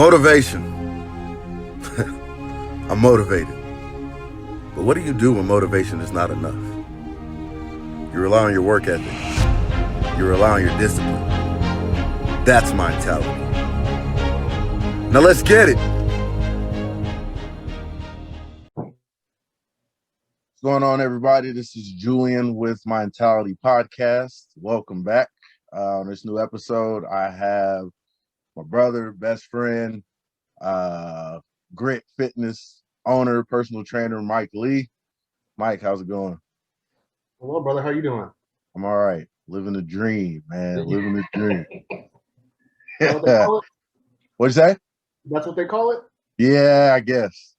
Motivation. I'm motivated. But what do you do when motivation is not enough? You rely on your work ethic. You rely on your discipline. That's mentality. Now let's get it. What's going on, everybody? This is Julian with Mentality Podcast. Welcome back. On this new episode, I have my brother, best friend, Grit Fitness owner, personal trainer, Mike Lee. Mike, how's it going? Hello, brother. How you doing? I'm all right. Living the dream, man. Living the dream. That's what they call it? What'd you say? That's what they call it? Yeah, I guess.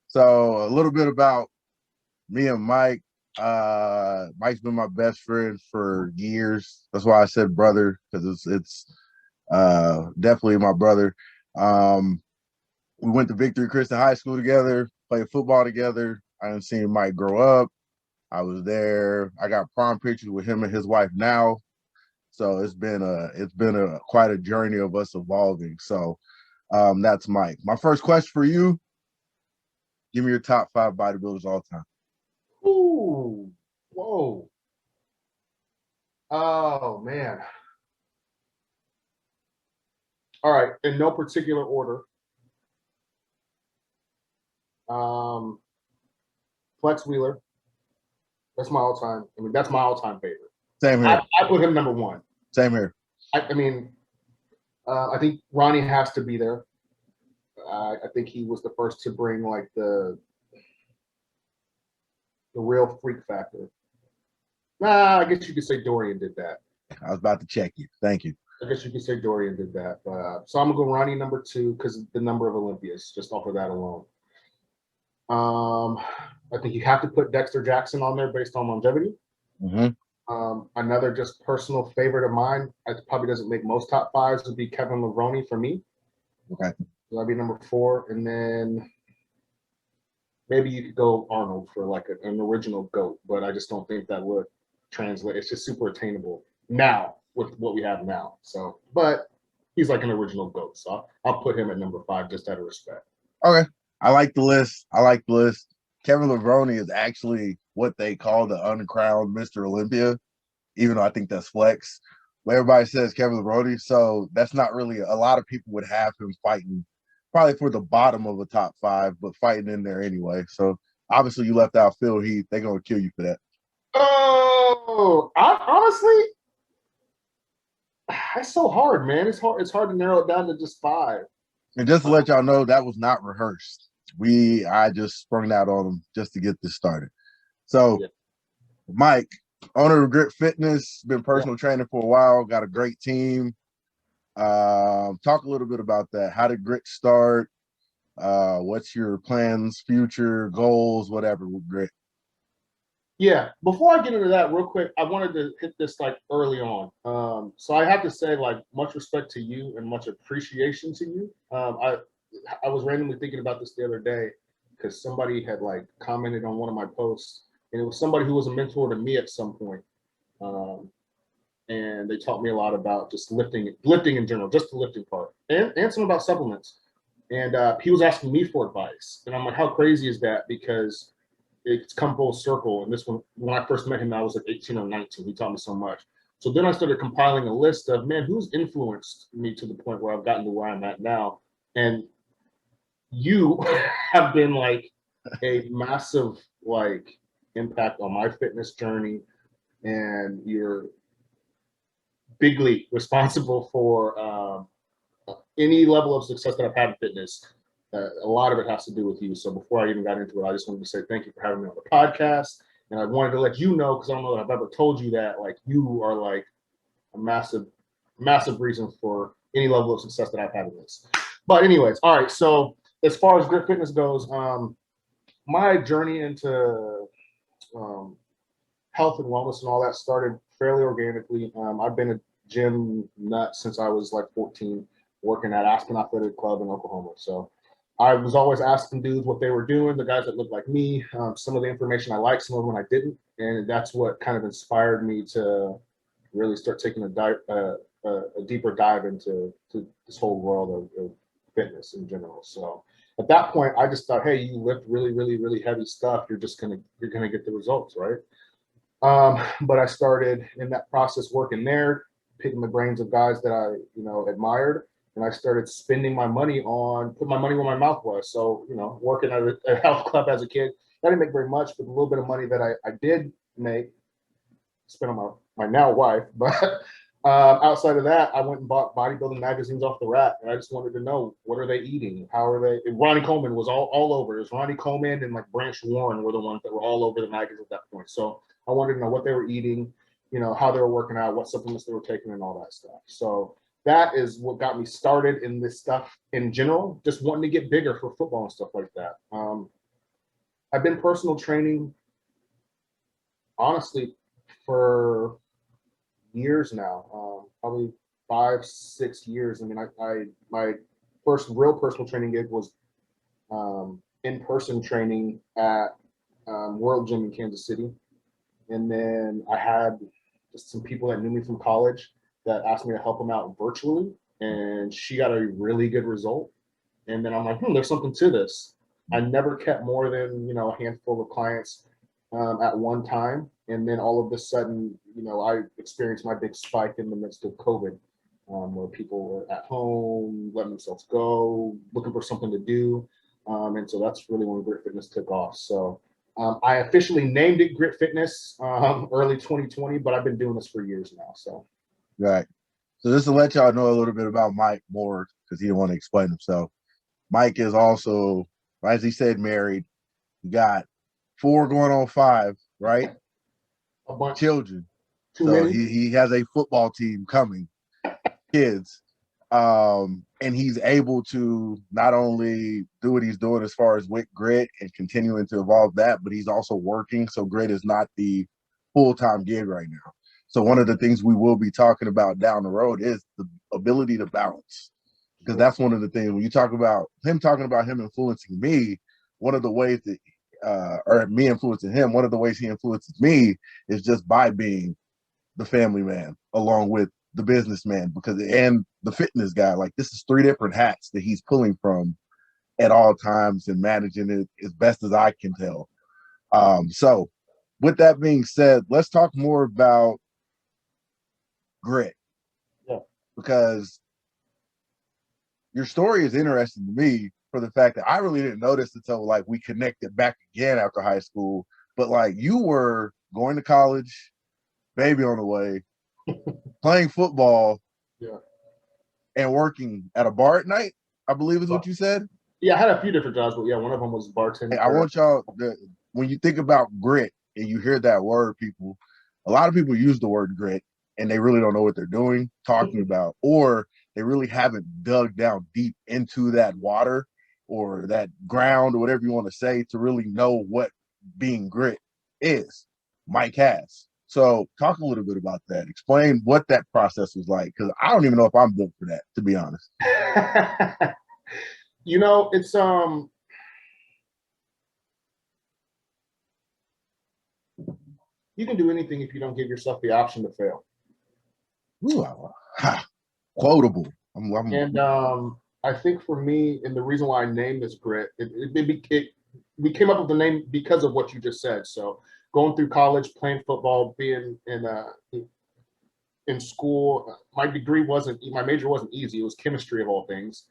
So a little bit about me and Mike. Mike's been my best friend for years. That's why I said brother, because it's definitely my brother. We went to Victory Christian High School together, played football together. I didn't see Mike grow up. I was there. I got prom pictures with him and his wife now. So it's been quite a journey of us evolving. So that's Mike. My first question for you: give me your top 5 bodybuilders all time. Ooh, whoa. Oh, man. All right, in no particular order. Flex Wheeler. That's my all-time. That's my all-time favorite. Same here. I put him number one. Same here. I think Ronnie has to be there. I think he was the first to bring like the real freak factor. I guess you could say Dorian did that. I was about to check you. Thank you. I guess you could say Dorian did that. So I'm going to go Ronnie number 2 because the number of Olympias, just off of that alone. I think you have to put Dexter Jackson on there based on longevity. Mm-hmm. Another just personal favorite of mine, it probably doesn't make most top 5s, would be Kevin Levrone for me. Okay. So that'd be number 4. And then maybe you could go Arnold for like an original GOAT, but I just don't think that would translate. It's just super attainable now with what we have now. So, but he's like an original GOAT. So I'll put him at number 5 just out of respect. Okay. I like the list. Kevin Levrone is actually what they call the uncrowned Mr. Olympia, even though I think that's flex. But everybody says Kevin Levrone, so that's not really a lot of people would have him fighting probably for the bottom of a top 5, but fighting in there anyway. So obviously you left out Phil Heath. They're gonna kill you for that. Oh, honestly, it's so hard, man. It's hard to narrow it down to just 5. And just to let y'all know, that was not rehearsed. I just sprung that on them just to get this started. So, yeah. Mike, owner of Grit Fitness, been personal trainer for a while, got a great team. Talk a little bit about that. How did Grit start? What's your plans, future goals, whatever with Grit? Yeah, before I get into that real quick, I wanted to hit this like early on. So I have to say, like, much respect to you and much appreciation to you. I was randomly thinking about this the other day because somebody had like commented on one of my posts, and it was somebody who was a mentor to me at some point. And they taught me a lot about just lifting in general, just the lifting part, and some about supplements. And he was asking me for advice, and I'm like, how crazy is that? Because it's come full circle. And this one, when I first met him, I was like 18 or 19. He taught me so much. So then I started compiling a list of, man, who's influenced me to the point where I've gotten to where I'm at now. And you have been like a massive like impact on my fitness journey, and you're bigly responsible for any level of success that I've had in fitness. A lot of it has to do with you. So before I even got into it, I just wanted to say thank you for having me on the podcast. And I wanted to let you know, because I don't know that I've ever told you that, like, you are like a massive, massive reason for any level of success that I've had in this. But anyways, all right. So as far as Grit Fitness goes, my journey into health and wellness and all that started fairly organically. I've been a gym nut since I was like 14, working at Aspen Athletic Club in Oklahoma. So I was always asking dudes what they were doing, the guys that looked like me, some of the information I liked, some of them I didn't. And that's what kind of inspired me to really start taking a a deeper dive into this whole world of fitness in general. So at that point, I just thought, hey, you lift really, really, really heavy stuff, you're gonna get the results, right? But I started in that process working there, picking the brains of guys that I, admired. And I started spending my money on, put my money where my mouth was. So, working at a health club as a kid, I didn't make very much, but the little bit of money that I did make, spent on my now wife. But outside of that, I went and bought bodybuilding magazines off the rack. And I just wanted to know, what are they eating? How are they? And Ronnie Coleman was all over. It was Ronnie Coleman and like Branch Warren were the ones that were all over the magazine at that point. So I wanted to know what they were eating, how they were working out, what supplements they were taking, and all that stuff. So that is what got me started in this stuff in general, just wanting to get bigger for football and stuff like that. I've been personal training, honestly, for years now, probably 5-6 years. I mean, my first real personal training gig was in-person training at World Gym in Kansas City. And then I had just some people that knew me from college that asked me to help them out virtually. And she got a really good result. And then I'm like, there's something to this. I never kept more than, a handful of clients at one time. And then all of a sudden, I experienced my big spike in the midst of COVID, where people were at home, letting themselves go, looking for something to do. And so that's really when Grit Fitness took off. So I officially named it Grit Fitness early 2020, but I've been doing this for years now. So, right. So just to let y'all know a little bit about Mike more, because he didn't want to explain himself. Mike is also, as he said, married. He got 4 going on 5, right? a bunch. Children. Too So many. he has a football team coming, kids. And he's able to not only do what he's doing as far as with Grit and continuing to evolve that, but he's also working. So Grit is not the full-time gig right now. So one of the things we will be talking about down the road is the ability to balance. Because that's one of the things when you talking about him influencing me, one of the ways that or me influencing him, one of the ways he influences me is just by being the family man along with the businessman, and the fitness guy. Like, this is 3 different hats that he's pulling from at all times and managing it as best as I can tell. So with that being said, let's talk more about Grit. Yeah. Because your story is interesting to me for the fact that I really didn't notice until like we connected back again after high school. But like, you were going to college, baby on the way, playing football, yeah, and working at a bar at night, I believe is what you said. Yeah, I had a few different jobs, but yeah, one of them was bartending. Hey, I want y'all when you think about grit and you hear that word, a lot of people use the word grit and they really don't know what they're doing, talking about, or they really haven't dug down deep into that water or that ground or whatever you want to say to really know what being grit is. Mike has. So talk a little bit about that. Explain what that process was like, because I don't even know if I'm built for that, to be honest. It's you can do anything if you don't give yourself the option to fail. Ooh, quotable. I think for me, and the reason why I named this Grit, we came up with the name because of what you just said. So going through college, playing football, being in school, my major wasn't easy. It was chemistry of all things.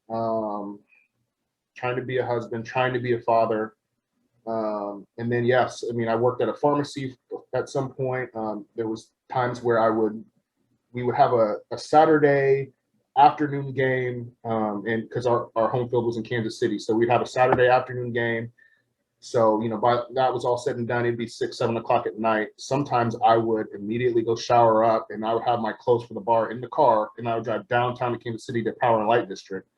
Trying to be a husband, trying to be a father. And then, yes, I mean, I worked at a pharmacy at some point. There was times where we would have a Saturday afternoon game, and because our home field was in Kansas City, so we'd have a Saturday afternoon game. So, by that was all said and done, it'd be 6-7 o'clock at night. Sometimes I would immediately go shower up, and I would have my clothes for the bar in the car, and I would drive downtown to Kansas City to Power and Light District.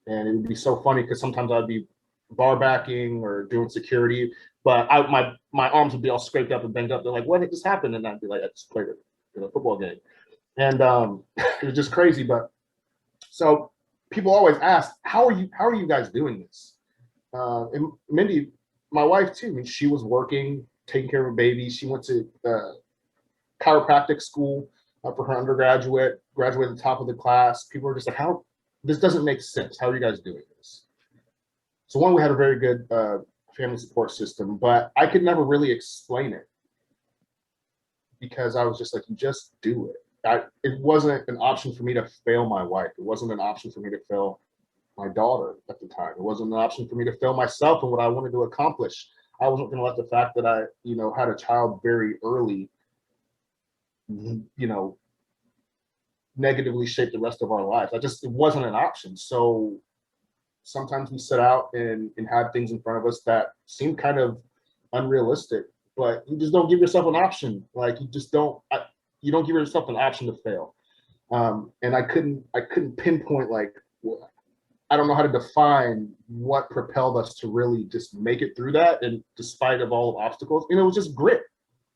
And it would be so funny because sometimes I'd be bar backing or doing security, but my arms would be all scraped up and banged up. They're like, "What just happened?" And I'd be like, "I just played a football game," and it was just crazy. But so people always ask, "How are you guys doing this?" And Mindy, my wife too. I mean, she was working, taking care of a baby. She went to chiropractic school for her undergraduate, graduated the top of the class. People were just like, how, this doesn't make sense. How are you guys doing this? So one, we had a very good family support system, but I could never really explain it because I was just like, you just do it. It wasn't an option for me to fail my wife. It wasn't an option for me to fail my daughter at the time. It wasn't an option for me to fail myself and what I wanted to accomplish. I wasn't going to let the fact that I, had a child very early, negatively shape the rest of our lives. It wasn't an option. So sometimes we set out and have things in front of us that seem kind of unrealistic, but you just don't give yourself an option. Like you don't give yourself an option to fail. And I couldn't pinpoint, like, I don't know how to define what propelled us to really just make it through that. And despite of all obstacles, it was just grit.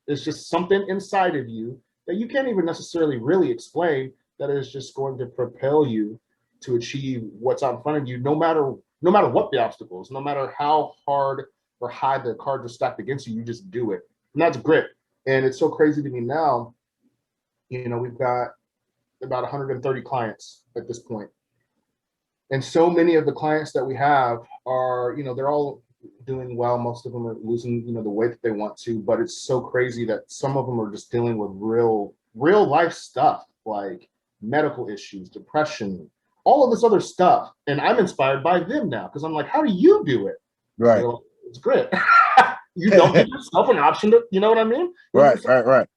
It's just something inside of you that you can't even necessarily really explain, that is just going to propel you to achieve what's out in front of you, no matter what the obstacles, no matter how hard or high the cards are stacked against you, you just do it. And that's grit. And it's so crazy to me now, we've got about 130 clients at this point. And so many of the clients that we have are, they're all doing well. Most of them are losing, the weight that they want to, but it's so crazy that some of them are just dealing with real life stuff, like medical issues, depression, all of this other stuff. And I'm inspired by them now because I'm like, how do you do it? Right. Like, it's great. You don't give yourself an option to, you know what I mean? Right. So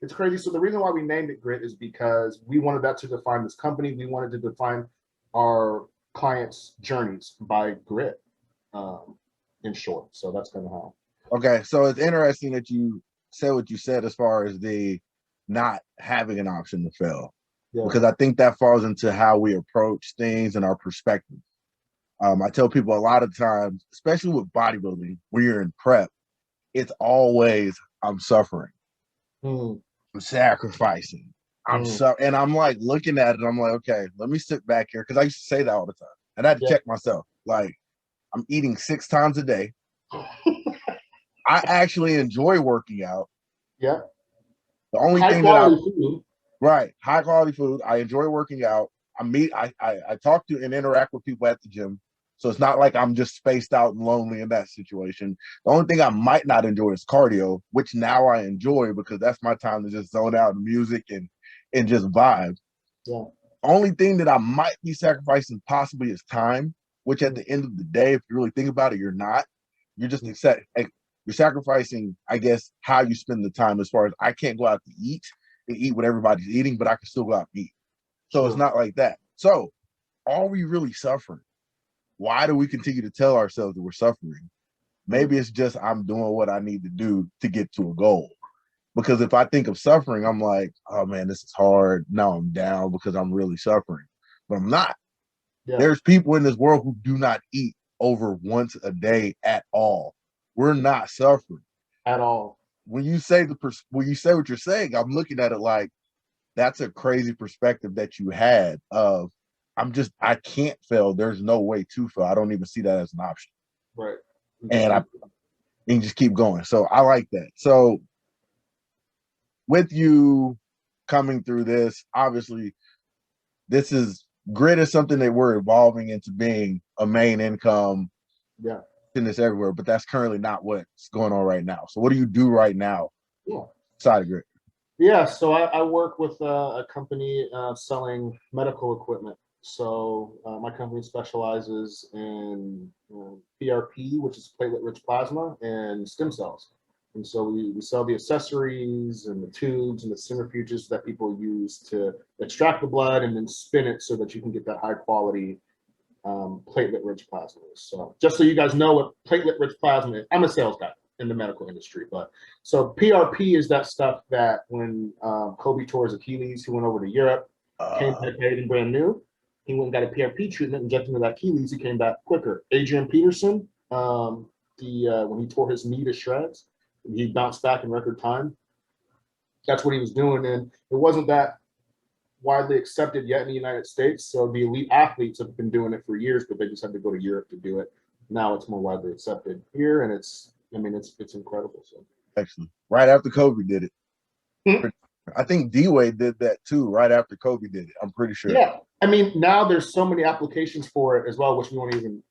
it's crazy. So the reason why we named it Grit is because we wanted that to define this company. We wanted to define our clients' journeys by grit, in short. So that's kind of how. Okay, so it's interesting that you said what you said as far as the not having an option to fail, because I think that falls into how we approach things and our perspective. I tell people a lot of times, especially with bodybuilding, when you're in prep, it's always, I'm suffering, I'm sacrificing, and I'm like looking at it, I'm like, okay, let me sit back here, because I used to say that all the time, and I had to check myself. Like, I'm eating 6 times a day. I actually enjoy working out. Yeah. The only thing that right, high quality food. I enjoy working out. I talk to and interact with people at the gym. So it's not like I'm just spaced out and lonely in that situation. The only thing I might not enjoy is cardio, which now I enjoy because that's my time to just zone out in music and just vibe. Yeah. Only thing that I might be sacrificing possibly is time, which at the end of the day, if you really think about it, you're not. You're just you're sacrificing, I guess, how you spend the time. As far as I can't go out to eat and eat what everybody's eating, but I can still go out and eat. So it's not like that. So are we really suffering? Why do we continue to tell ourselves that we're suffering? Maybe it's just I'm doing what I need to do to get to a goal. Because if I think of suffering, I'm like, oh man, this is hard. Now I'm down because I'm really suffering. But I'm not. Yeah. There's people in this world who do not eat over once a day at all. We're not suffering at all. When you say what you're saying, I'm looking at it like that's a crazy perspective that you had of I can't fail. There's no way to fail. I don't even see that as an option. Right. And you just keep going. So I like that. So with you coming through this, obviously grit is something that we're evolving into being a main income. Yeah. In this everywhere, but that's currently not what's going on right now. So what do you do right now? Yeah. Side of grit. Yeah. So I work with a company selling medical equipment. So my company specializes in PRP, which is platelet-rich plasma, and stem cells. And so we sell the accessories and the tubes and the centrifuges that people use to extract the blood and then spin it so that you can get that high quality platelet-rich plasma. So just so you guys know what platelet-rich plasma is, I'm a sales guy in the medical industry, but so PRP is that stuff that when Kobe tore his Achilles, he went over to Europe, came back and brand new. He went and got a PRP treatment, injected into that Achilles, he came back quicker. Adrian Peterson, when he tore his knee to shreds, he bounced back in record time. That's what he was doing, and it wasn't that widely accepted yet in the United States. So the elite athletes have been doing it for years, but they just had to go to Europe to do it. Now it's more widely accepted here, and it's incredible. So excellent. Right after Kobe did it. I think D-Wade did that too, right after Kobe did it. I'm pretty sure. Yeah. I mean, now there's so many applications for it as well, which we won't even,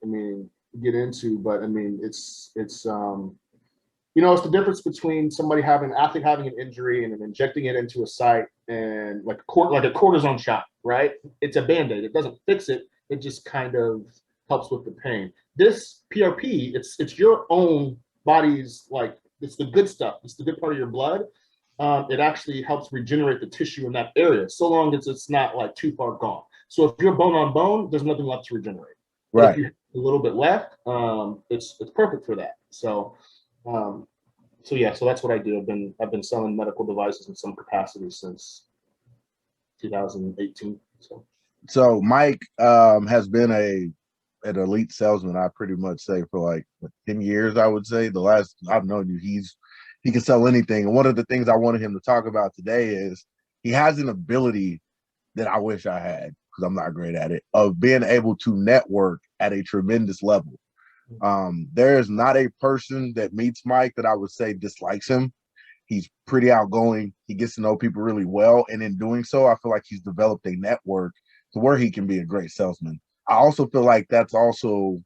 get into, but I mean, it's the difference between an athlete having an injury and then injecting it into a site and like a cortisone shot, right? It's a Band-Aid. It doesn't fix it. It just kind of helps with the pain. This PRP, it's your own body's, like, it's the good stuff. It's the good part of your blood. It actually helps regenerate the tissue in that area, so long as it's not like too far gone. So if you're bone on bone, there's nothing left to regenerate. But Right. if you have a little bit left, it's perfect for that. Um, so that's what I do. I've been selling medical devices in some capacity since 2018. So Mike has been an elite salesman, I pretty much say, for like 10 years, I would say. The last I've known you, he can sell anything. And one of the things I wanted him to talk about today is he has an ability that I wish I had, because I'm not great at it, of being able to network at a tremendous level. There is not a person that meets Mike that I would say dislikes him. He's pretty outgoing. He gets to know people really well. And in doing so, I feel like he's developed a network to where he can be a great salesman. I also feel like that's also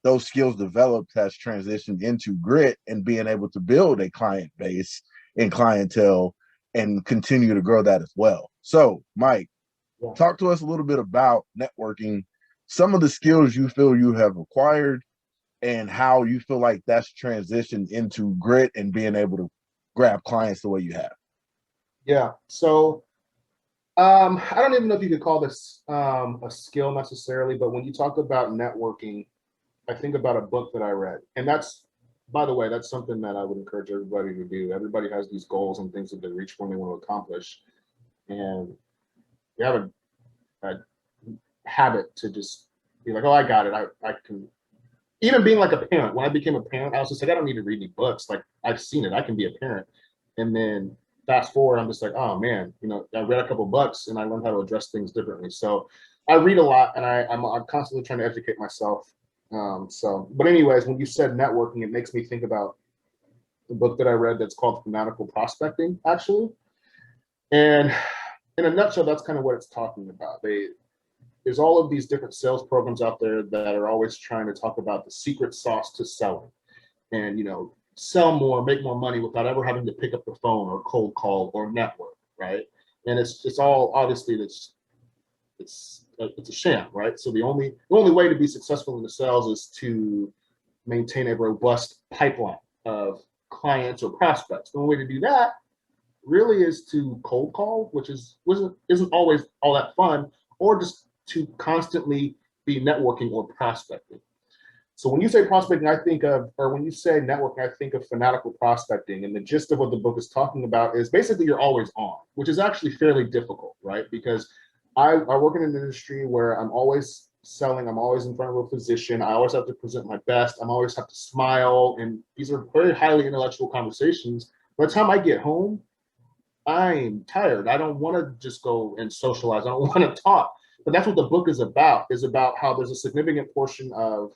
those skills developed has transitioned into grit and being able to build a client base and clientele and continue to grow that as well. So, Mike, talk to us a little bit about networking, some of the skills you feel you have acquired, and how you feel like that's transitioned into grit and being able to grab clients the way you have. Yeah. So I don't even know if you could call this a skill necessarily, but when you talk about networking, I think about a book that I read. And that's, by the way, that's something that I would encourage everybody to do. Everybody has these goals and things that they reach for and they want to accomplish. And you have a habit to just be like, oh, I got it. I can. Even being like a parent, when I became a parent, I was just like, I don't need to read any books. Like, I've seen it. I can be a parent. And then fast forward, I'm just like, oh man, I read a couple books and I learned how to address things differently. So I read a lot and I'm constantly trying to educate myself. But anyways, when you said networking, it makes me think about the book that I read that's called Fanatical Prospecting, actually. And in a nutshell, that's kind of what it's talking about. There's all of these different sales programs out there that are always trying to talk about the secret sauce to selling and, sell more, make more money without ever having to pick up the phone or cold call or network, right? And it's all obviously it's a sham, right? So the only way to be successful in the sales is to maintain a robust pipeline of clients or prospects. The only way to do that really is to cold call, which isn't always all that fun, or just to constantly be networking or prospecting. So when you say prospecting, when you say networking, I think of fanatical prospecting. And the gist of what the book is talking about is basically you're always on, which is actually fairly difficult, right? Because I work in an industry where I'm always selling, I'm always in front of a physician, I always have to present my best, I'm always have to smile, and these are very highly intellectual conversations. By the time I get home, I'm tired. I don't want to just go and socialize. I don't want to talk. But that's what the book is about how there's a significant portion of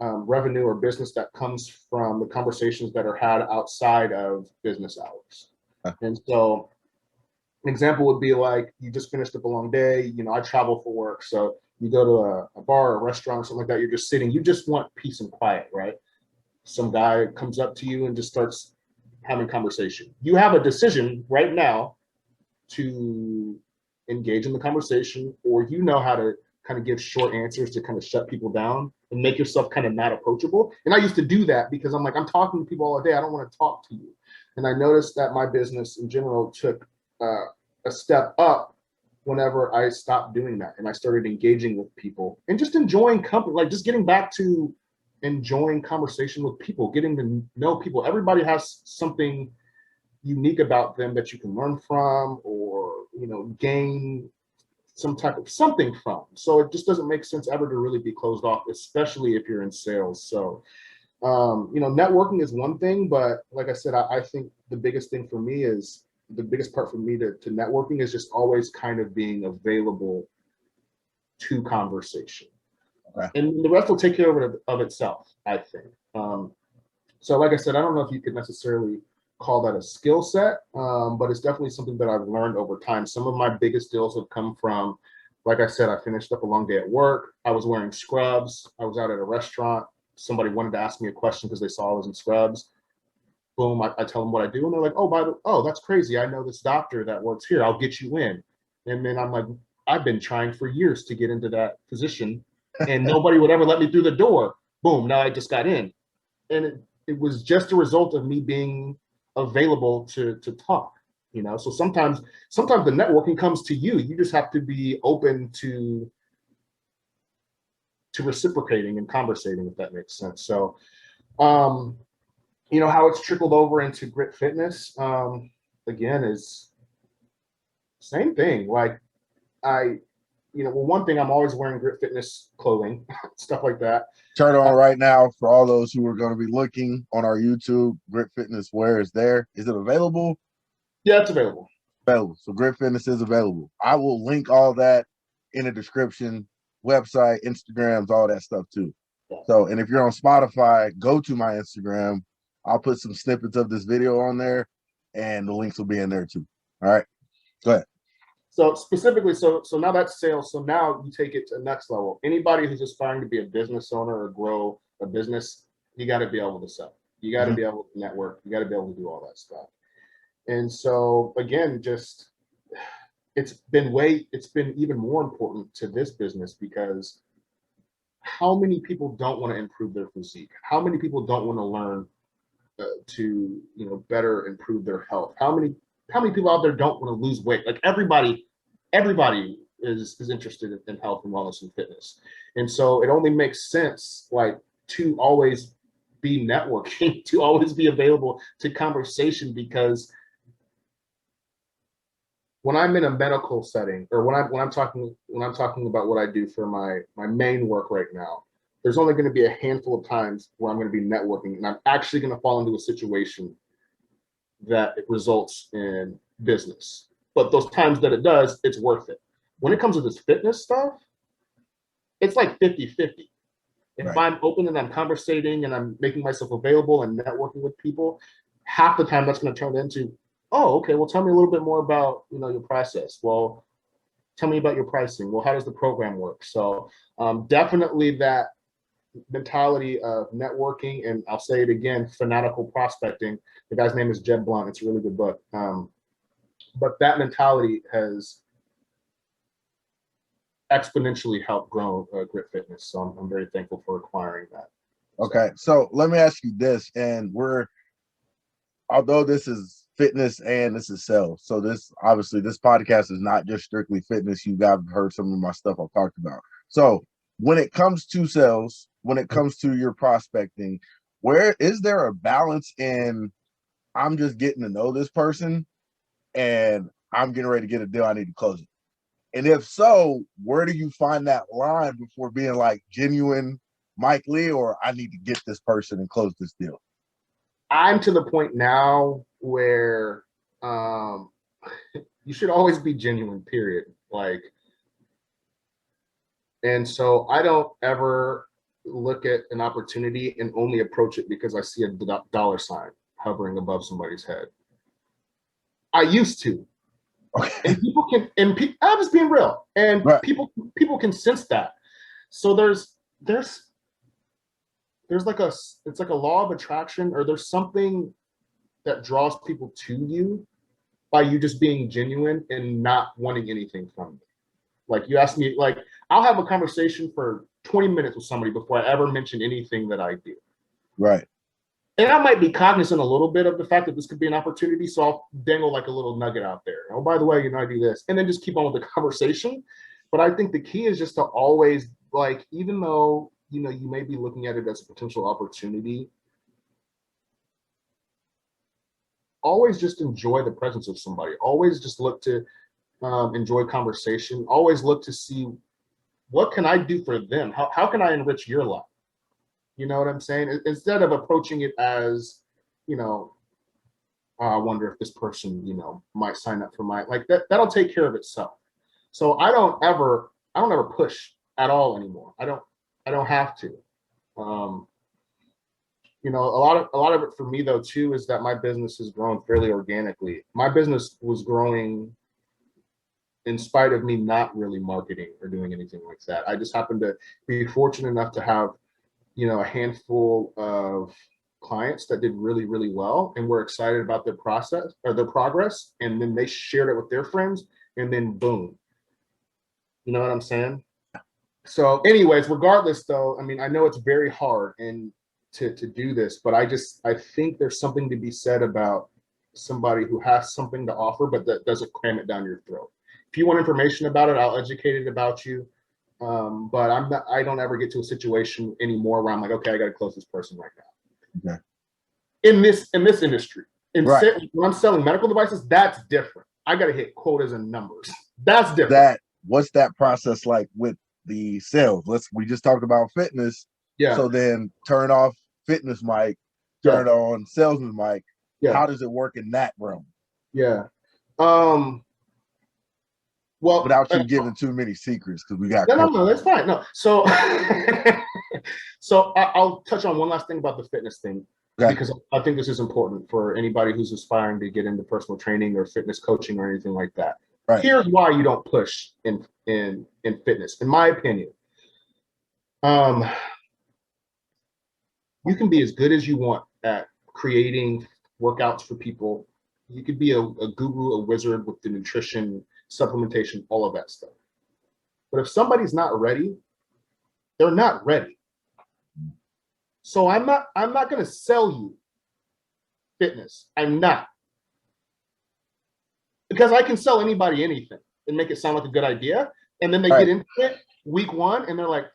revenue or business that comes from the conversations that are had outside of business hours. And so an example would be like, you just finished up a long day. I travel for work. So you go to a bar or a restaurant or something like that. You're just sitting. You just want peace and quiet, right? Some guy comes up to you and just starts having conversation. You have a decision right now to engage in the conversation, or how to kind of give short answers to kind of shut people down and make yourself kind of not approachable. And I used to do that because I'm like, I'm talking to people all day. I don't want to talk to you. And I noticed that my business in general took a step up whenever I stopped doing that. And I started engaging with people and just enjoying company, like just getting back to enjoying conversation with people, getting to know people. Everybody has something unique about them that you can learn from or gain some type of something from. So it just doesn't make sense ever to really be closed off, especially if you're in sales. So networking is one thing, but like I said, I think the biggest part for me to networking is just always kind of being available to conversation. Okay. And the rest will take care of itself, I think. So like I said, I don't know if you could necessarily call that a skill set, but it's definitely something that I've learned over time. Some of my biggest deals have come from, like I said, I finished up a long day at work. I was wearing scrubs. I was out at a restaurant. Somebody wanted to ask me a question because they saw I was in scrubs. Boom, I tell them what I do, and they're like, oh, that's crazy. I know this doctor that works here. I'll get you in. And then I'm like, I've been trying for years to get into that position, and nobody would ever let me through the door. Boom, now I just got in. And it was just a result of me being available to talk, you know. So sometimes the networking comes to you. You just have to be open to reciprocating and conversating, if that makes sense. So you know, how it's trickled over into Grit Fitness, again, is same thing. Like well, one thing, I'm always wearing Grit Fitness clothing, stuff like that. Turn on right now for all those who are going to be looking on our YouTube. Grit Fitness wear is there. Is it available? Yeah, it's available. Available. So Grit Fitness is available. I will link all that in the description, website, Instagrams, all that stuff too. So, and if you're on Spotify, go to my Instagram. I'll put some snippets of this video on there, and the links will be in there too. All right, go ahead. So specifically, so now that's sales. So now you take it to the next level. Anybody who's aspiring to be a business owner or grow a business, you got to be able to sell. You got to be able to network. You got to be able to do all that stuff. And so again, just it's been even more important to this business, because how many people don't want to improve their physique? How many people don't want to learn to, you know, better improve their health? How many people out there don't want to lose weight? Like everybody is interested in health and wellness and fitness. And so it only makes sense, like, to always be networking, to always be available to conversation, because when I'm in a medical setting, or when I'm talking about what I do for my main work right now, there's only going to be a handful of times where I'm going to be networking, and I'm actually going to fall into a situation that it results in business. But those times that it does, it's worth it. When it comes to this fitness stuff, it's like 50-50. If I'm open and I'm conversating and I'm making myself available and networking with people, half the time that's going to turn into, oh, okay, well, tell me a little bit more about, you know, your process. Well, tell me about your pricing. Well, how does the program work? So definitely that mentality of networking, and I'll say it again, fanatical prospecting. The guy's name is Jeb Blunt. It's a really good book. But that mentality has exponentially helped grow Grit Fitness. So I'm very thankful for acquiring that. Okay, so let me ask you this, and although this is fitness and this is sales, so this podcast is not just strictly fitness. You guys have heard some of my stuff I've talked about. So when it comes to sales, when it comes to your prospecting, where is there a balance in, I'm just getting to know this person and I'm getting ready to get a deal, I need to close it? And if so, where do you find that line before being like genuine Mike Lee, or I need to get this person and close this deal? I'm to the point now where you should always be genuine, period. Like, and so I don't ever look at an opportunity and only approach it because I see a dollar sign hovering above somebody's head. I used to. Okay. And people can, I'm just being real, and people can sense that. So there's like it's like a law of attraction, or there's something that draws people to you by you just being genuine and not wanting anything from it. Like, you ask me, like, I'll have a conversation for 20 minutes with somebody before I ever mention anything that I do. Right. And I might be cognizant a little bit of the fact that this could be an opportunity, so I'll dangle like a little nugget out there. Oh, by the way, you know, I do this, and then just keep on with the conversation. But I think the key is just to always, like, even though, you know, you may be looking at it as a potential opportunity, always just enjoy the presence of somebody. Always just look to enjoy conversation. Always look to see, what can I do for them? How can I enrich your life? You know what I'm saying? Instead of approaching it as, you know, I wonder if this person, you know, might sign up for my, like, that'll take care of itself. So I don't ever push at all anymore. I don't have to. You know, a lot of it for me though too is that my business has grown fairly organically. My business was growing in spite of me not really marketing or doing anything like that. I just happened to be fortunate enough to have, you know, a handful of clients that did really, really well and were excited about their process or their progress. And then they shared it with their friends and then boom. You know what I'm saying? So anyways, regardless though, I mean, I know it's very hard and to do this, but I think there's something to be said about somebody who has something to offer, but that doesn't cram it down your throat. If you want information about it, I'll educate it about you. But I don't ever get to a situation anymore where I'm like, okay, I got to close this person right now. Okay. In this industry, Right. when I'm selling medical devices, that's different. I got to hit quotas and numbers. That's different. What's that process like with the sales? We just talked about fitness. Yeah. So then turn off fitness mic, turn on salesman mic. Yeah. How does it work in that realm? Yeah. Well, without you giving too many secrets, because we got no, that's fine. No, so I'll touch on one last thing about the fitness thing, because I think this is important for anybody who's aspiring to get into personal training or fitness coaching or anything like that. Right. Here's why you don't push in fitness, in my opinion. You can be as good as you want at creating workouts for people. You could be a guru, a wizard with the nutrition, supplementation, all of that stuff. But if somebody's not ready, they're not ready. So I'm not going to sell you fitness. I'm not. Because I can sell anybody anything and make it sound like a good idea. And then they get into it week one and they're like,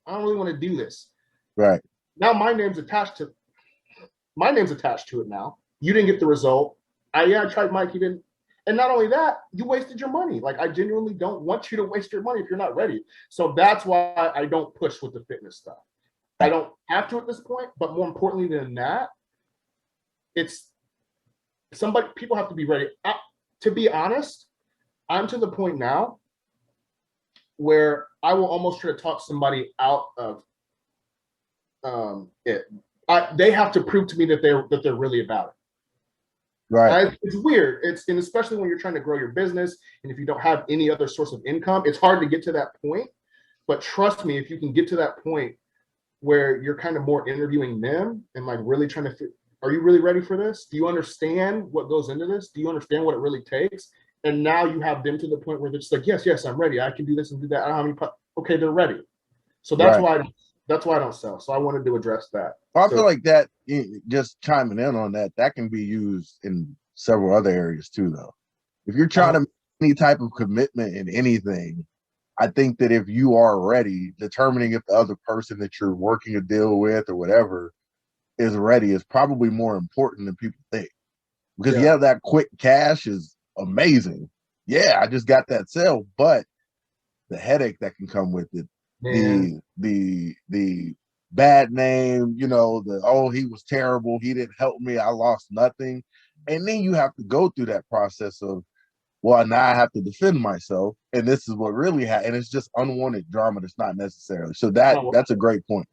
I don't really want to do this. Right. Now my name's attached to it now. You didn't get the result. I tried, Mike, you didn't. And not only that, you wasted your money. Like, I genuinely don't want you to waste your money if you're not ready. So that's why I don't push with the fitness stuff. I don't have to at this point, but more importantly than that, it's people have to be ready. To be honest, I'm to the point now where I will almost try to talk somebody out of it. They have to prove to me that they're really about it. Right. It's weird. And especially when you're trying to grow your business, and if you don't have any other source of income, it's hard to get to that point. But trust me, if you can get to that point where you're kind of more interviewing them and like really trying to are you really ready for this? Do you understand what goes into this? Do you understand what it really takes? And now you have them to the point where they're just like, yes, I'm ready. I can do this and do that. I don't have any okay, they're ready. So that's why I don't sell. So I wanted to address that. I feel like that, just chiming in on that can be used in several other areas too, though. If you're trying to make any type of commitment in anything, I think that if you are ready, determining if the other person that you're working a deal with or whatever is ready is probably more important than people think. Because that quick cash is amazing. Yeah, I just got that sale, but the headache that can come with it, the bad name, he was terrible, he didn't help me, I lost nothing. And then you have to go through that process of, well, now I have to defend myself, and this is what really happened. And it's just unwanted drama that's not necessarily. So that's a great point.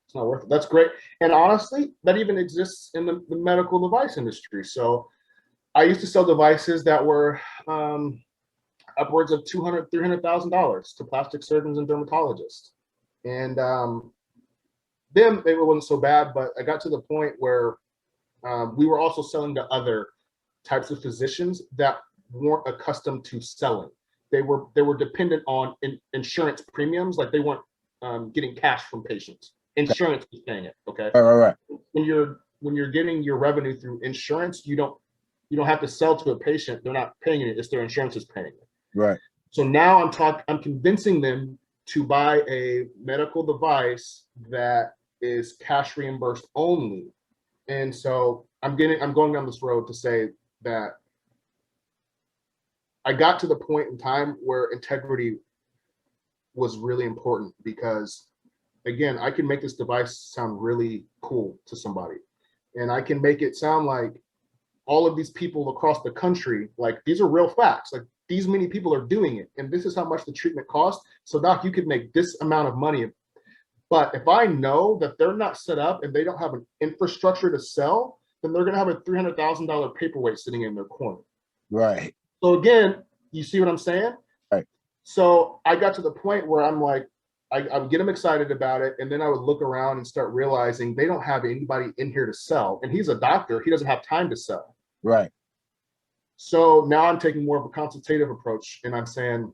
It's not worth it. That's great. And honestly, that even exists in the medical device industry. So I used to sell devices that were upwards of $200,000, $300,000 to plastic surgeons and dermatologists. And them, it wasn't so bad, but I got to the point where we were also selling to other types of physicians that weren't accustomed to selling. They were dependent on insurance premiums, like they weren't getting cash from patients. Insurance is paying it. Okay. Right. When you're getting your revenue through insurance, you don't have to sell to a patient. They're not paying it. It's their insurance is paying it. Right. So now I'm convincing them to buy a medical device that is cash reimbursed only. And so I'm going down this road to say that I got to the point in time where integrity was really important, because again, I can make this device sound really cool to somebody, and I can make it sound like all of these people across the country, like these are real facts, like these many people are doing it, and this is how much the treatment costs. So doc, you could make this amount of money. But if I know that they're not set up and they don't have an infrastructure to sell, then they're going to have a $300,000 paperweight sitting in their corner. Right. So again, you see what I'm saying? Right. So I got to the point where I'm like, I would get them excited about it. And then I would look around and start realizing they don't have anybody in here to sell. And he's a doctor. He doesn't have time to sell. Right. So now I'm taking more of a consultative approach and I'm saying,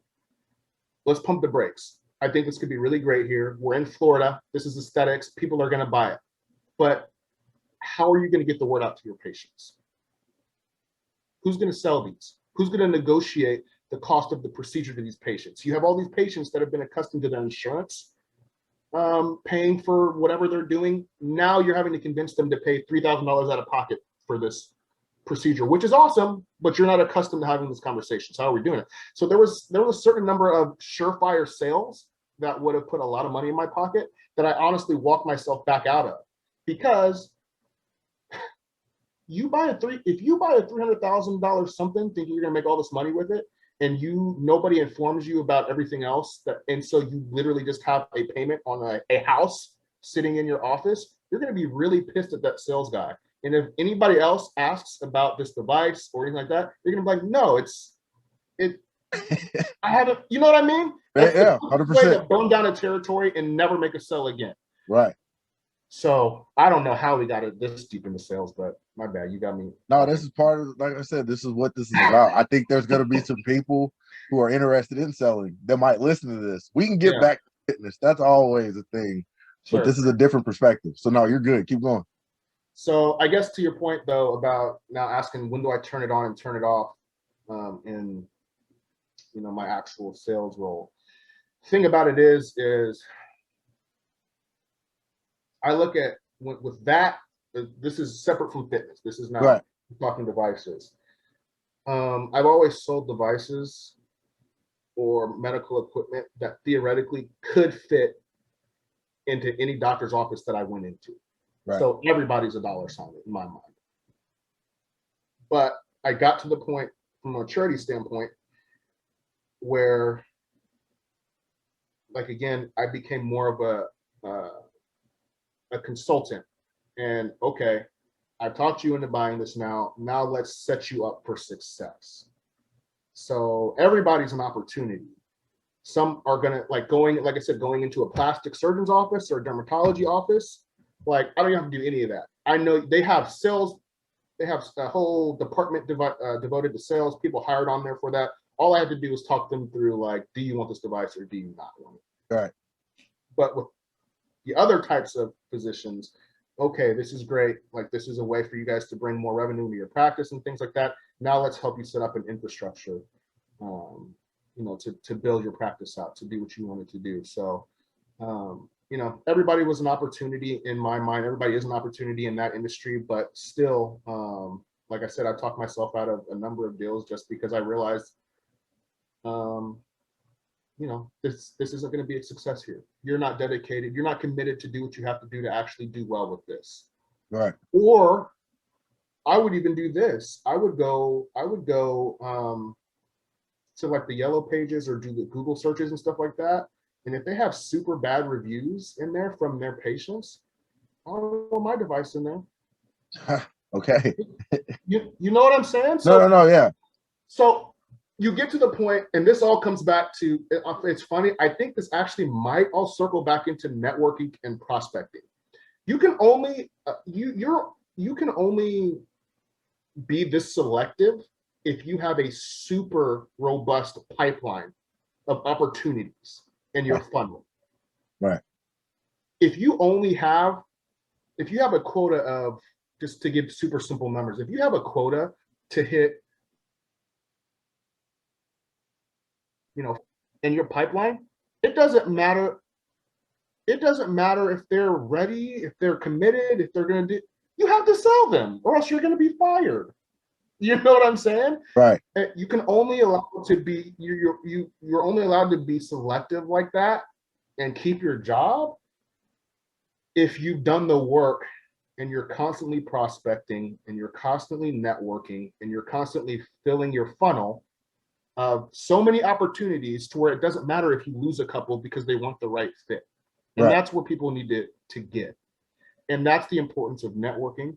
let's pump the brakes. I think this could be really great here. We're in Florida. This is aesthetics. People are going to buy it. But how are you going to get the word out to your patients? Who's going to sell these? Who's going to negotiate the cost of the procedure to these patients? You have all these patients that have been accustomed to their insurance paying for whatever they're doing. Now you're having to convince them to pay $3,000 out of pocket for this procedure, which is awesome, but you're not accustomed to having this conversation. So how are we doing it? So there was a certain number of surefire sales that would have put a lot of money in my pocket that I honestly walked myself back out of, because if you buy a $300,000 something thinking you're gonna make all this money with it, and nobody informs you about everything else, and so you literally just have a payment on a house sitting in your office, you're gonna be really pissed at that sales guy. And if anybody else asks about this device or anything like that, you're gonna be like, no, I haven't, you know what I mean? That's Yeah, the 100%. way to burn down a territory and never make a sale again. Right. So I don't know how we got it this deep into sales, but my bad, you got me. No, this is part of, like I said, this is what this is about. I think there's going to be some people who are interested in selling that might listen to this. We can get back to fitness. That's always a thing. But Sure. this is a different perspective. So no, you're good. Keep going. So I guess to your point though, about now asking when do I turn it on and turn it off in my actual sales role. Thing about it is I look at with that, this is separate from fitness. This is not talking devices. I've always sold devices or medical equipment that theoretically could fit into any doctor's office that I went into. Right. So everybody's a dollar sign in my mind. But I got to the point from a maturity standpoint where, like, again, I became more of a consultant. And okay, I've talked you into buying this now. Now let's set you up for success. So everybody's an opportunity. Some are gonna going into a plastic surgeon's office or a dermatology office. Like, I don't have to do any of that. I know they have sales. They have a whole department devoted to sales, people hired on there for that. All I have to do is talk them through, like, do you want this device or do you not want it? Right. But with the other types of physicians, okay, this is great. Like, this is a way for you guys to bring more revenue into your practice and things like that. Now let's help you set up an infrastructure, to build your practice out, to do what you wanted to do. So, everybody was an opportunity in my mind. Everybody is an opportunity in that industry, but still, like I said, I talked myself out of a number of deals just because I realized, this isn't going to be a success here. You're not dedicated. You're not committed to do what you have to do to actually do well with this. Right. Or I would even do this. I would go to like the yellow pages or do the Google searches and stuff like that. And if they have super bad reviews in there from their patients, I'll want my device in there. Okay. You know what I'm saying? So, no, yeah. So you get to the point, and this all comes back to, it's funny, I think this actually might all circle back into networking and prospecting. You can only you can only be this selective if you have a super robust pipeline of opportunities in your funnel. Right. If you have a quota of, just to give super simple numbers, if you have a quota to hit, in your pipeline, it doesn't matter if they're ready, if they're committed, if they're going to do, you have to sell them or else you're going to be fired. You know what I'm saying? Right. You can only allow to be, you're only allowed to be selective like that and keep your job if you've done the work and you're constantly prospecting and you're constantly networking and you're constantly filling your funnel of so many opportunities to where it doesn't matter if you lose a couple because they want the right fit. And Right. that's where people need to get. And that's the importance of networking,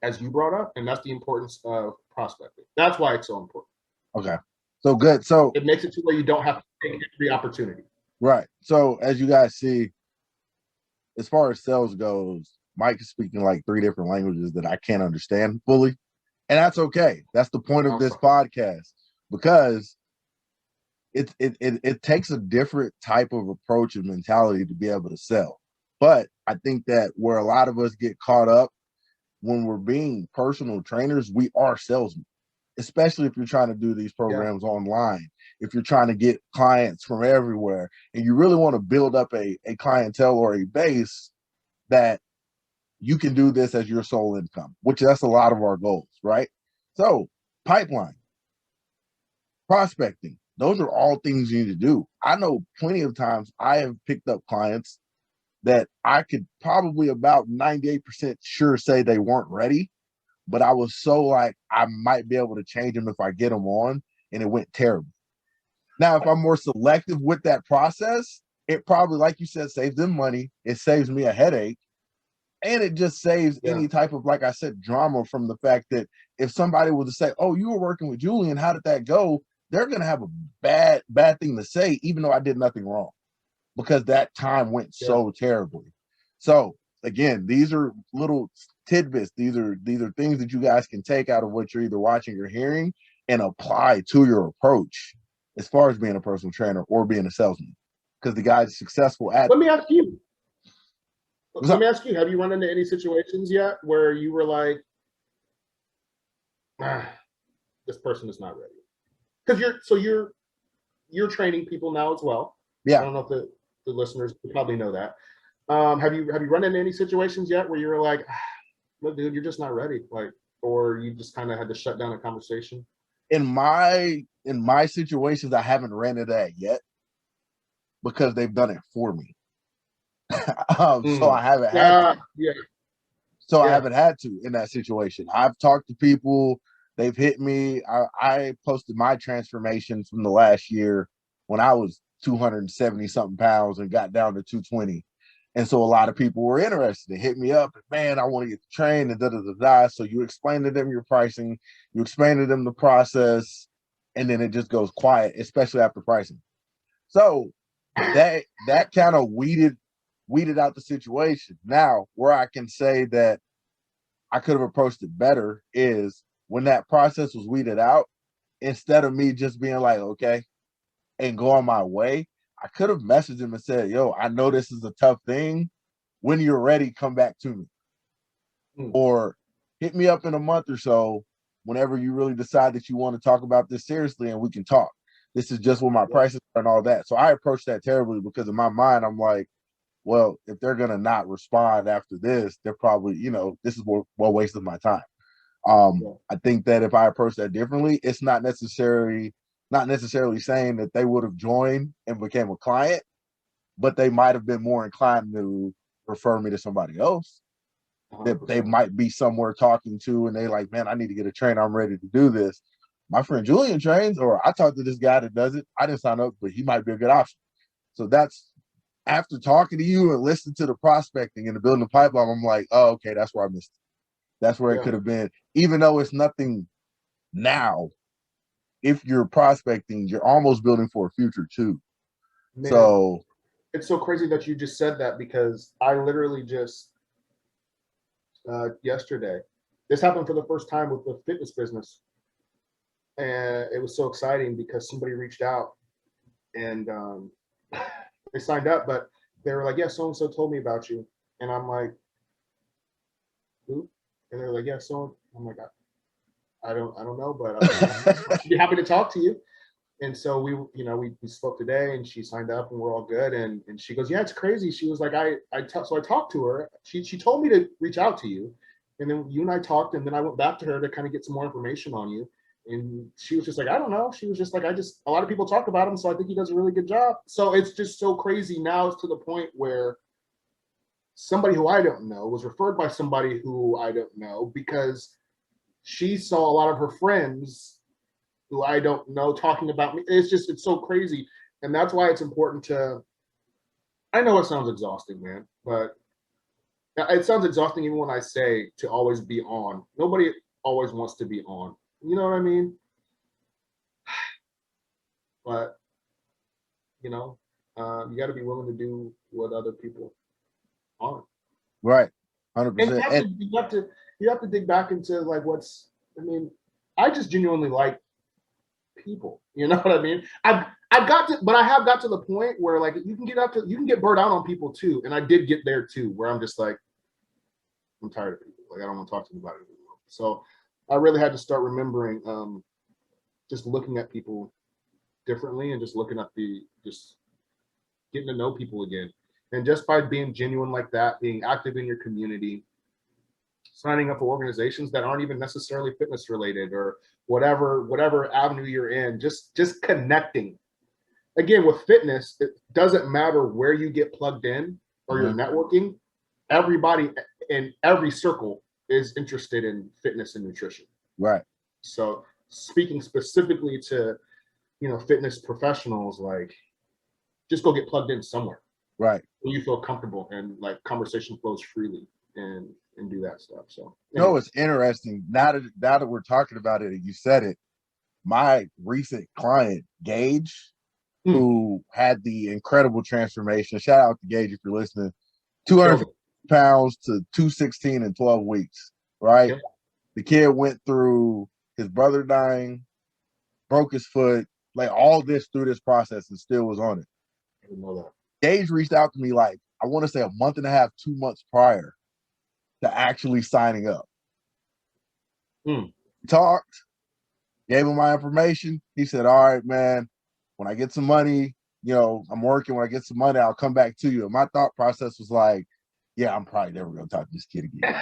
as you brought up, and that's the importance of prospecting. That's why it's so important. Okay. So good. So It makes it to where you don't have to take every opportunity. right. So as you guys see, as far as sales goes, Mike is speaking like 3 different languages that I can't understand fully. And that's okay. That's the point of this podcast, because it takes a different type of approach and mentality to be able to sell. But I think that where a lot of us get caught up when we're being personal trainers, we are salesmen, especially if you're trying to do these programs online, if you're trying to get clients from everywhere, and you really want to build up a clientele or a base that you can do this as your sole income, which that's a lot of our goals, right? So pipeline, prospecting, those are all things you need to do. I know plenty of times I have picked up clients that I could probably about 98% sure say they weren't ready, but I was so like, I might be able to change them if I get them on, and it went terrible. Now, if I'm more selective with that process, it probably, like you said, saves them money. It saves me a headache. And it just saves any type of, like I said, drama from the fact that if somebody were to say, oh, you were working with Julian, how did that go? They're going to have a bad thing to say, even though I did nothing wrong, because that time went so terribly. So again, these are little tidbits. These are things that you guys can take out of what you're either watching or hearing and apply to your approach as far as being a personal trainer or being a salesman. Because the guy's successful at. Let me ask you. Have you run into any situations yet where you were like, this person is not ready? Because you're training people now as well. Yeah. I don't know if the listeners probably know that. Have you run into any situations yet where you were like, look, dude, you're just not ready, like, or you just kind of had to shut down a conversation? In my situations, I haven't ran into that yet because they've done it for me. So I haven't had to. So I haven't had to in that situation. I've talked to people, they've hit me. I posted my transformation from the last year when I was 270 something pounds and got down to 220. And so a lot of people were interested. They hit me up, and man, I want to get trained and da da da da. So you explain to them your pricing, you explain to them the process, and then it just goes quiet, especially after pricing. So that kind of weeded out the situation. Now, where I can say that I could have approached it better is when that process was weeded out, instead of me just being like, okay, and going my way, I could have messaged him and said, yo, I know this is a tough thing. When you're ready, come back to me. Or hit me up in a month or so whenever you really decide that you want to talk about this seriously and we can talk. This is just what my prices are and all that. So I approached that terribly because in my mind, I'm like, well, if they're going to not respond after this, they're probably, this is well waste of my time. I think that if I approach that differently, it's not necessarily saying that they would have joined and became a client, but they might have been more inclined to refer me to somebody else 100%. That they might be somewhere talking to, and they like, man, I need to get a trainer. I'm ready to do this. My friend Julian trains, or I talked to this guy that does it. I didn't sign up, but he might be a good option. So that's after talking to you and listening to the prospecting and the building the pipeline. I'm like, oh, okay, that's where I missed it. That's where it could have been, even though it's nothing now. If you're prospecting, you're almost building for a future too. Man, so it's so crazy that you just said that, because I literally just yesterday, this happened for the first time with the fitness business, and it was so exciting because somebody reached out and they signed up, but they were like, yeah, so and so told me about you, and I'm like, who? And they're like, yeah, so I'm like, I don't know, but I'd be happy to talk to you. And so we spoke today, and she signed up, and we're all good. And she goes, yeah, it's crazy. She was like, so I talked to her. She told me to reach out to you, and then you and I talked, and then I went back to her to kind of get some more information on you. And she was just like, I don't know. She was just like, a lot of people talk about him, so I think he does a really good job. So it's just so crazy now. It's to the point where somebody who I don't know was referred by somebody who I don't know, because she saw a lot of her friends who I don't know talking about me. It's so crazy. And that's why it's important to I know it sounds exhausting, man, but it sounds exhausting even when I say to always be on. Nobody always wants to be on. You know what I mean? But you know, you got to be willing to do what other people aren't. Right. 100%. And And you have to dig back into like what's. I mean, I just genuinely like people. You know what I mean? I've got to, but I have got to the point where like you can get burnt out on people too, and I did get there too, where I'm just like, I'm tired of people. Like I don't want to talk to anybody anymore. So I really had to start remembering, just looking at people differently and just looking at just getting to know people again. And just by being genuine like that, being active in your community, signing up for organizations that aren't even necessarily fitness related or whatever avenue you're in, just connecting. Again, with fitness, it doesn't matter where you get plugged in or you're networking. Everybody in every circle is interested in fitness and nutrition. right. So speaking specifically to, fitness professionals, like just go get plugged in somewhere Right. where you feel comfortable and like conversation flows freely and do that stuff. So No, it's interesting. Now that we're talking about it and you said it, my recent client, Gage, who had the incredible transformation. Shout out to Gage if you're listening. 200 pounds to 216 in 12 weeks, right? Okay. The kid went through his brother dying, broke his foot, like all this through this process and still was on it. I didn't know that. Gage reached out to me like, I want to say a month and a half, 2 months prior to actually signing up. Talked, gave him my information. He said, all right, man, when I get some money, I'm working. When I get some money, I'll come back to you. And my thought process was like, yeah, I'm probably never going to talk to this kid again.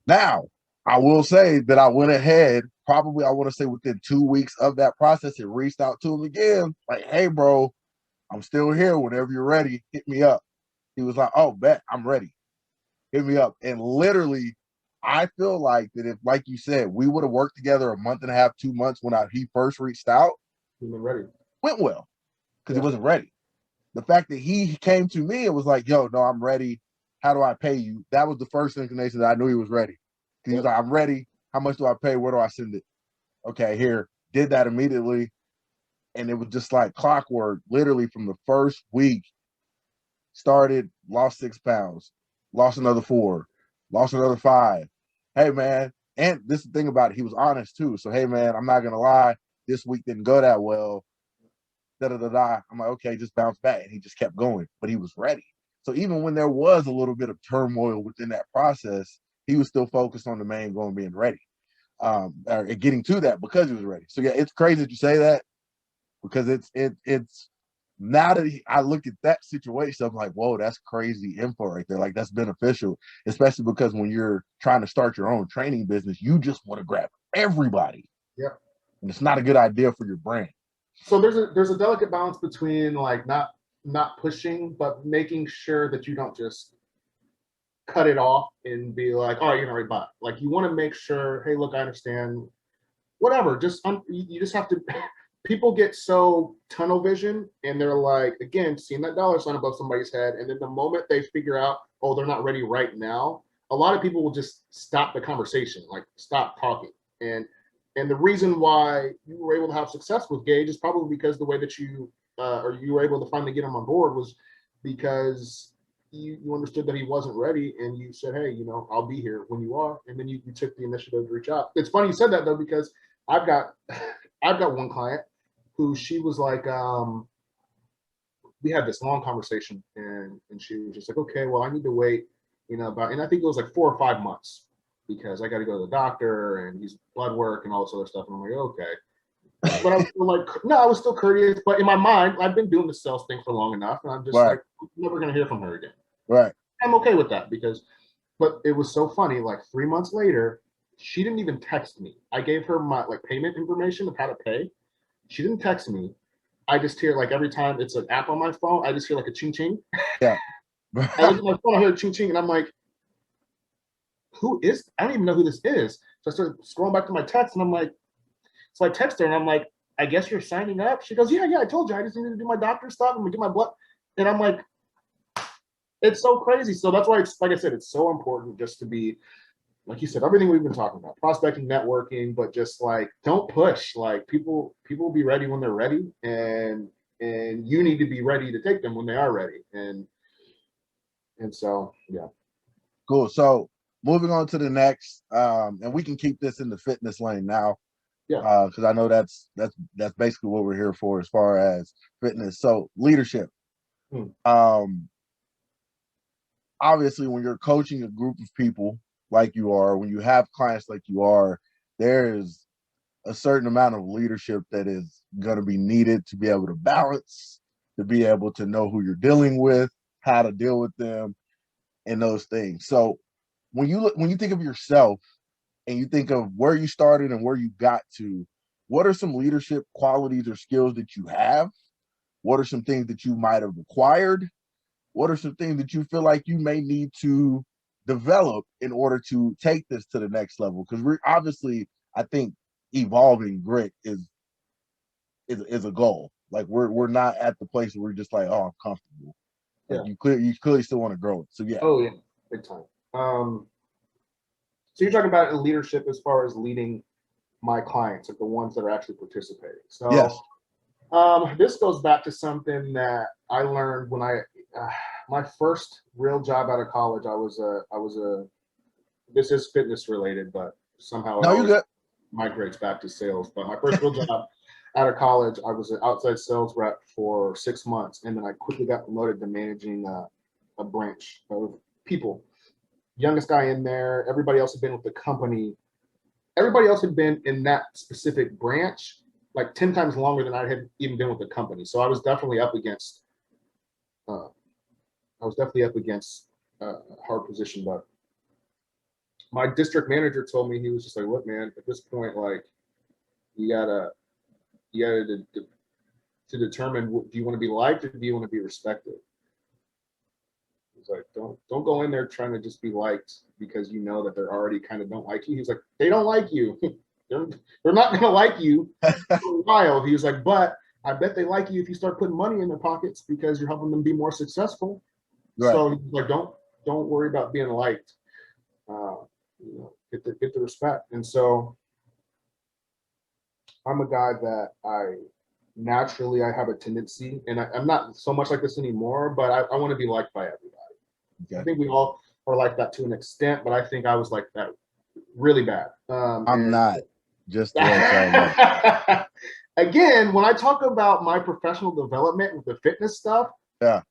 Now, I will say that I went ahead, probably I want to say within 2 weeks of that process, and reached out to him again. Like, hey, bro, I'm still here. Whenever you're ready, hit me up. He was like, oh, bet, I'm ready. Hit me up. And literally, I feel like that if, like you said, we would have worked together a month and a half, 2 months when he first reached out, ready. Went well because he wasn't ready. The fact that he came to me and was like, yo, no, I'm ready. How do I pay you? That was the first inclination that I knew he was ready. He was like, I'm ready. How much do I pay? Where do I send it? Okay, here. Did that immediately. And it was just like clockwork, literally from the first week. Started, lost 6 pounds, lost another 4, lost another 5. Hey, man. And this is the thing about it. He was honest too. So, hey, man, I'm not going to lie. This week didn't go that well. Da-da-da-da. I'm like, okay, just bounce back. And he just kept going, but he was ready. So even when there was a little bit of turmoil within that process, he was still focused on the main goal and being ready, or getting to that because he was ready. So yeah, it's crazy that you say that because it's now that I look at that situation, I'm like, whoa, that's crazy info right there. Like that's beneficial, especially because when you're trying to start your own training business, you just want to grab everybody. Yeah. And it's not a good idea for your brand. So there's a delicate balance between like not pushing, but making sure that you don't just cut it off and be like, all right, you're already bought. Like you want to make sure, hey, look, I understand. Whatever. You just have to. People get so tunnel vision, and they're like, again, seeing that dollar sign above somebody's head, and then the moment they figure out, oh, they're not ready right now, a lot of people will just stop the conversation, like stop talking. And the reason why you were able to have success with Gage is probably because the way that you were able to finally get him on board was because you understood that he wasn't ready, and you said, hey, I'll be here when you are, and then you took the initiative to reach out. It's funny you said that though, because I've got one client who she was like, we had this long conversation, and she was just like, okay, well, I need to wait, and I think it was like 4 or 5 months because I got to go to the doctor and he's blood work and all this other stuff. And I'm like, okay. But I was still like, no, I was still courteous. But in my mind, I've been doing the sales thing for long enough. And I'm just like, I'm never going to hear from her again. Right. I'm okay with that but it was so funny. Like 3 months later, she didn't even text me. I gave her my like payment information of how to pay. She didn't text me. I just hear like every time it's an app on my phone, I just hear like a ching ching. Yeah. I look at my phone, I hear a ching ching, and I'm like, I don't even know who this is. So I started scrolling back to my text, and I'm like, so I text her, and I'm like, I guess you're signing up. She goes, yeah, I told you. I just needed to do my doctor stuff and get my blood. And I'm like, it's so crazy. So that's why it's, like I said, it's so important just to be, like you said, everything we've been talking about, prospecting, networking, but just like, don't push. Like people will be ready when they're ready, and you need to be ready to take them when they are ready. And so, yeah. Cool. So moving on to the next, and we can keep this in the fitness lane now, Yeah. because I know that's basically what we're here for as far as fitness. So leadership. Hmm. Obviously, when you're coaching a group of people like you are, when you have clients like you are, there is a certain amount of leadership that is going to be needed to be able to balance, to be able to know who you're dealing with, how to deal with them, and those things. So when you think of yourself and you think of where you started and where you got to, what are some leadership qualities or skills that you have? What are some things that you might have acquired? What are some things that you feel like you may need to develop in order to take this to the next level? Because we're obviously, I think evolving grit is a goal. Like we're not at the place where we're just like, oh, I'm comfortable. Like Yeah. you clearly still want to grow it. So yeah. Oh yeah, big time. So you're talking about in leadership as far as leading my clients, like the ones that are actually participating. Yes. So this goes back to something that I learned when my first real job out of college. I was a this is fitness related, but somehow it No, you always good. migrates back to sales. But my first real job out of college, I was an outside sales rep for 6 months, and then I quickly got promoted to managing a branch of people. Youngest guy in there. Everybody else had been with the company. Everybody else had been in that specific branch like 10 times longer than I had even been with the company. So I was definitely up against uh, a hard position. But my district manager told me, he was just like, look, man, at this point, like you gotta to determine, do you want to be liked or do you want to be respected? He's like, don't go in there trying to just be liked because you know that they're already kind of don't like you. He's like, they don't like you. they're not gonna like you for a while. He was like, but I bet they like you if you start putting money in their pockets because you're helping them be more successful. Right. So he's like, don't worry about being liked. Get the respect. And so I'm a guy that naturally I have a tendency, and I'm not so much like this anymore, but I want to be liked by everybody. Okay. I think we all are like that to an extent, but I think I was like that really bad. I'm not, just to let y'all know. Again, when I talk about my professional development with the fitness stuff, yeah,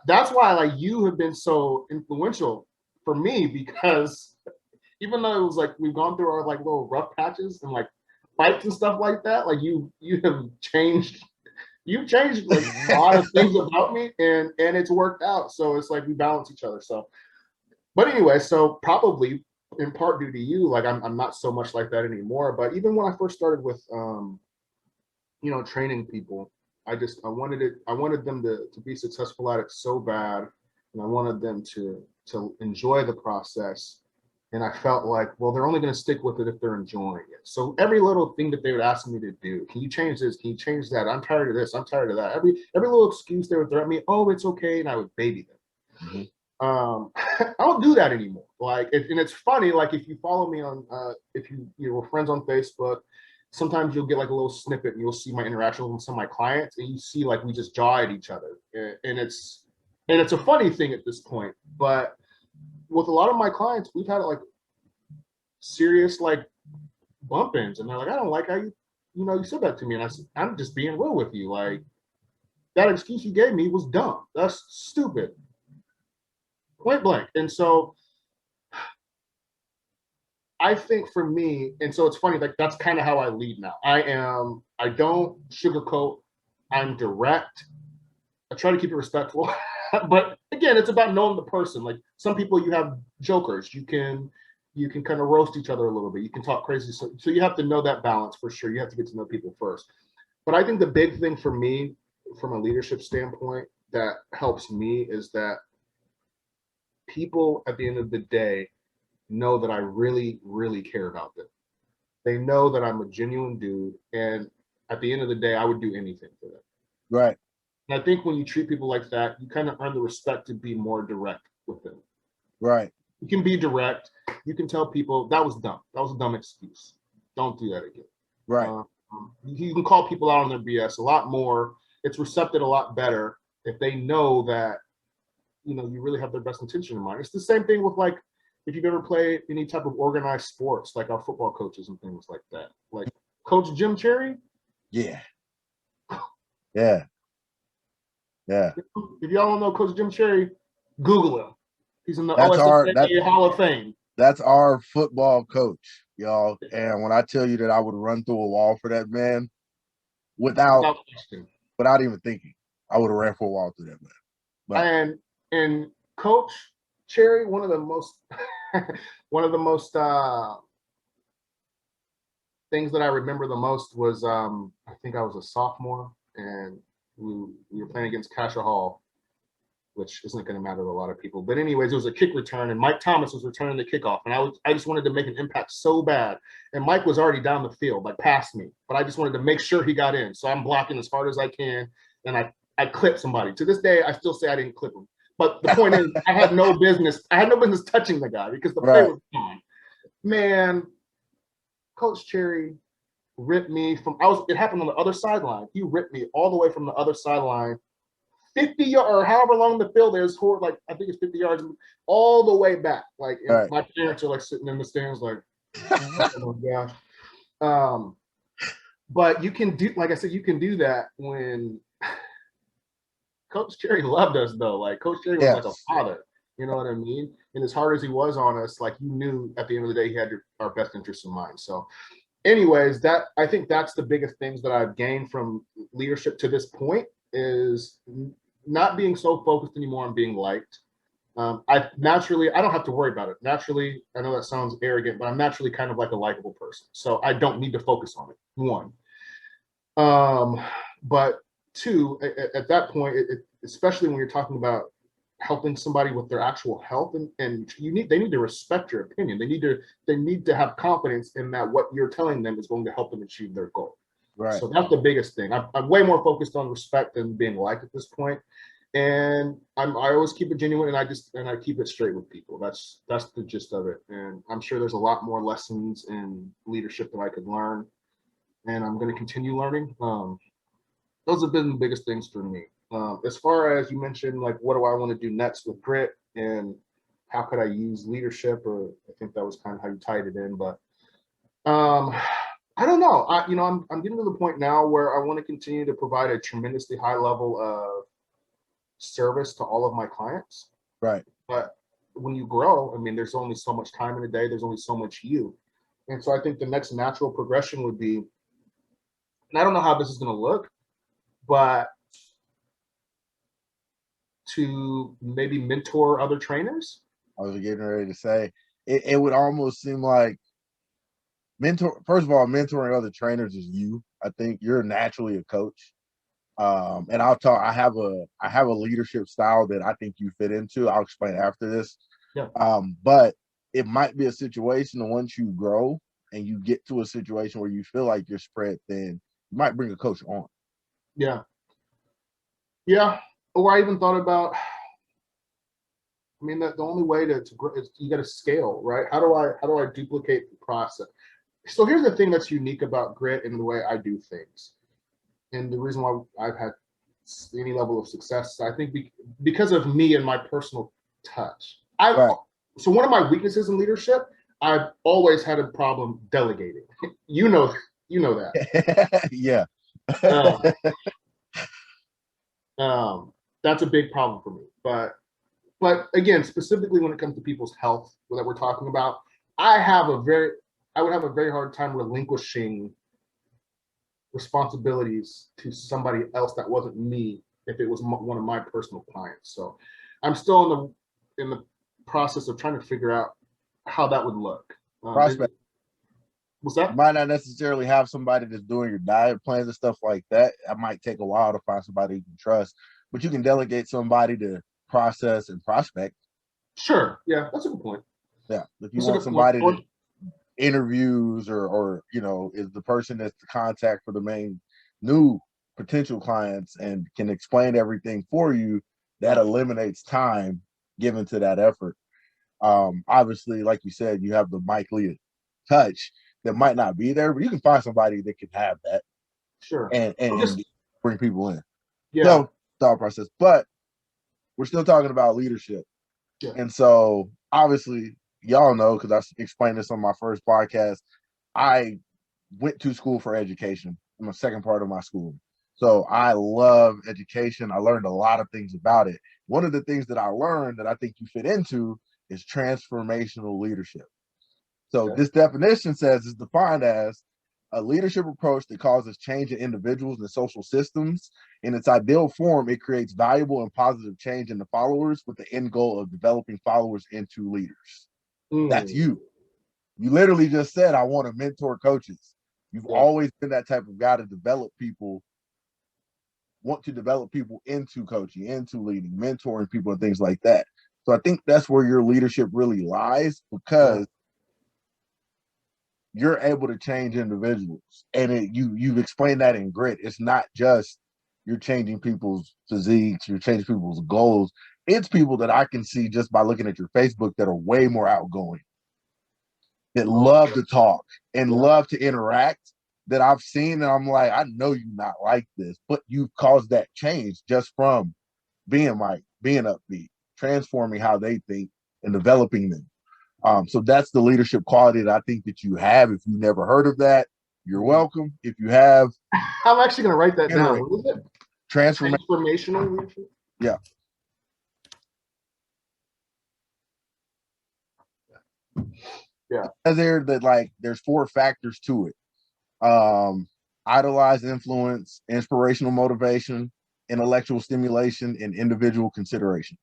that's why like you have been so influential for me, because even though it was like we've gone through our like little rough patches and like fights and stuff like that, like you have changed. You've changed like a lot of things about me, and it's worked out. So it's like we balance each other. So, but anyway, so probably in part due to you, like I'm not so much like that anymore. But even when I first started with training people, I wanted them to be successful at it so bad, and I wanted them to enjoy the process. And I felt like, well, they're only going to stick with it if they're enjoying it. So every little thing that they would ask me to do, can you change this? Can you change that? I'm tired of this. I'm tired of that. Every little excuse they would throw at me, oh, it's okay, and I would baby them. Mm-hmm. I don't do that anymore. Like, and it's funny. Like, if you follow me on, if we're friends on Facebook, sometimes you'll get like a little snippet, and you'll see my interaction with some of my clients, and you see like we just jaw at each other, and it's a funny thing at this point, but with a lot of my clients, we've had like serious like bump ins, and they're like, I don't like how you said that to me. And I said, I'm just being real with you. Like, that excuse you gave me was dumb. That's stupid. Point blank. And so I think for me, and so it's funny, like that's kind of how I lead now. I don't sugarcoat. I'm direct. I try to keep it respectful. But again, it's about knowing the person. Like some people, you have jokers. You can kind of roast each other a little bit. You can talk crazy. So you have to know that balance for sure. You have to get to know people first. But I think the big thing for me, from a leadership standpoint, that helps me is that people at the end of the day know that I really, really care about them. They know that I'm a genuine dude. And at the end of the day, I would do anything for them. Right. And I think when you treat people like that, you kind of earn the respect to be more direct with them. Right. You can be direct. You can tell people that was dumb. That was a dumb excuse. Don't do that again. Right. You can call people out on their BS a lot more. It's recepted a lot better if they know that, you know, you really have their best intention in mind. It's the same thing with, like, if you've ever played any type of organized sports, like our football coaches and things like that. Like Coach Jim Cherry. Yeah. Yeah. Yeah. If y'all don't know Coach Jim Cherry, Google him. He's in the That's OSFA Hall of Fame. That's our football coach, y'all. And when I tell you that I would run through a wall for that man without even thinking, I would have ran for a wall through that man. But, and Coach Cherry, one of the most things that I remember the most was I think I was a sophomore and we were playing against Casher Hall, which isn't going to matter to a lot of people. But anyways, it was a kick return, and Mike Thomas was returning the kickoff, and I just wanted to make an impact so bad. And Mike was already down the field, like past me, but I just wanted to make sure he got in. So I'm blocking as hard as I can, and I clipped somebody. To this day, I still say I didn't clip him. But the point is, I had no business touching the guy because the play was gone. Man, Coach Cherry ripped me from. It happened on the other sideline. He ripped me all the way from the other sideline. 50 yards or however long the field is, like I think it's 50 yards, all the way back. Like my parents are like sitting in the stands, like, oh my gosh. But you can do, like I said, you can do that when Coach Cherry loved us, though. Like Coach Cherry was like a father. You know what I mean? And as hard as he was on us, like you knew at the end of the day he had our best interests in mind. So, anyways, I think that's the biggest things that I've gained from leadership to this point is not being so focused anymore on being liked. I don't have to worry about it. Naturally, I know that sounds arrogant, but I'm naturally kind of like a likable person. So I don't need to focus on it, one. But two, at that point, especially when you're talking about helping somebody with their actual health, and they need to respect your opinion. They need to have confidence in that what you're telling them is going to help them achieve their goal. Right. So that's the biggest thing. I'm way more focused on respect than being liked at this point. And I always keep it genuine, and I keep it straight with people. That's the gist of it. And I'm sure there's a lot more lessons in leadership that I could learn, and I'm going to continue learning. Those have been the biggest things for me. As far as you mentioned, like, what do I want to do next with Grit, and how could I use leadership? Or I think that was kind of how you tied it in, but. I don't know. I'm getting to the point now where I want to continue to provide a tremendously high level of service to all of my clients. Right. But when you grow, I mean, there's only so much time in a day. There's only so much you. And so I think the next natural progression would be, and I don't know how this is going to look, but to maybe mentor other trainers. I was getting ready to say, it would almost seem like first of all, mentoring other trainers is you. I think you're naturally a coach. And I have a leadership style that I think you fit into. I'll explain after this. Yeah. But it might be a situation once you grow and you get to a situation where you feel like you're spread thin, you might bring a coach on. Yeah. Yeah. Or I even thought about, I mean, the only way to grow is you got to scale, right? How do I duplicate the process? So here's the thing that's unique about Grit and the way I do things. And the reason why I've had any level of success, I think because of me and my personal touch. So one of my weaknesses in leadership, I've always had a problem delegating. You know that. Yeah. That's a big problem for me. But again, specifically when it comes to people's health that we're talking about, I would have a very hard time relinquishing responsibilities to somebody else that wasn't me if it was one of my personal clients. So I'm still in the process of trying to figure out how that would look. Prospect. What's that? You might not necessarily have somebody that's doing your diet plans and stuff like that. It might take a while to find somebody you can trust, but you can delegate somebody to process and prospect. Sure. Yeah, that's a good point. Yeah. If you want somebody to interviews or is the person that's the contact for the main new potential clients and can explain everything for you, that eliminates time given to that effort. Obviously, like you said, you have the Mike Lee touch that might not be there, but you can find somebody that can have that. Sure. And bring people in. Yeah. So thought process, but we're still talking about leadership. Yeah. And so obviously, y'all know, because I explained this on my first podcast, I went to school for education in the second part of my school. So I love education. I learned a lot of things about it. One of the things that I learned that I think you fit into is transformational leadership. So this definition says is defined as a leadership approach that causes change in individuals and social systems. In its ideal form, it creates valuable and positive change in the followers with the end goal of developing followers into leaders. That's you. You literally just said, I want to mentor coaches. You've always been that type of guy to develop people, want to develop people into coaching, into leading, mentoring people and things like that. So I think that's where your leadership really lies, because you're able to change individuals, and you've explained that in grit. It's not just you're changing people's physiques, you're changing people's goals. It's people that I can see just by looking at your Facebook that are way more outgoing, that love to talk and love to interact, that I've seen, and I'm like, I know you're not like this, but you've caused that change just from being Mike, being upbeat, transforming how they think and developing them. So that's the leadership quality that I think that you have. If you never heard of that, you're welcome. If you have, I'm actually going to write that down. What is it? Transformational leadership? Yeah. Yeah. There's 4 factors to it. Idolize influence, inspirational motivation, intellectual stimulation, and individual consideration.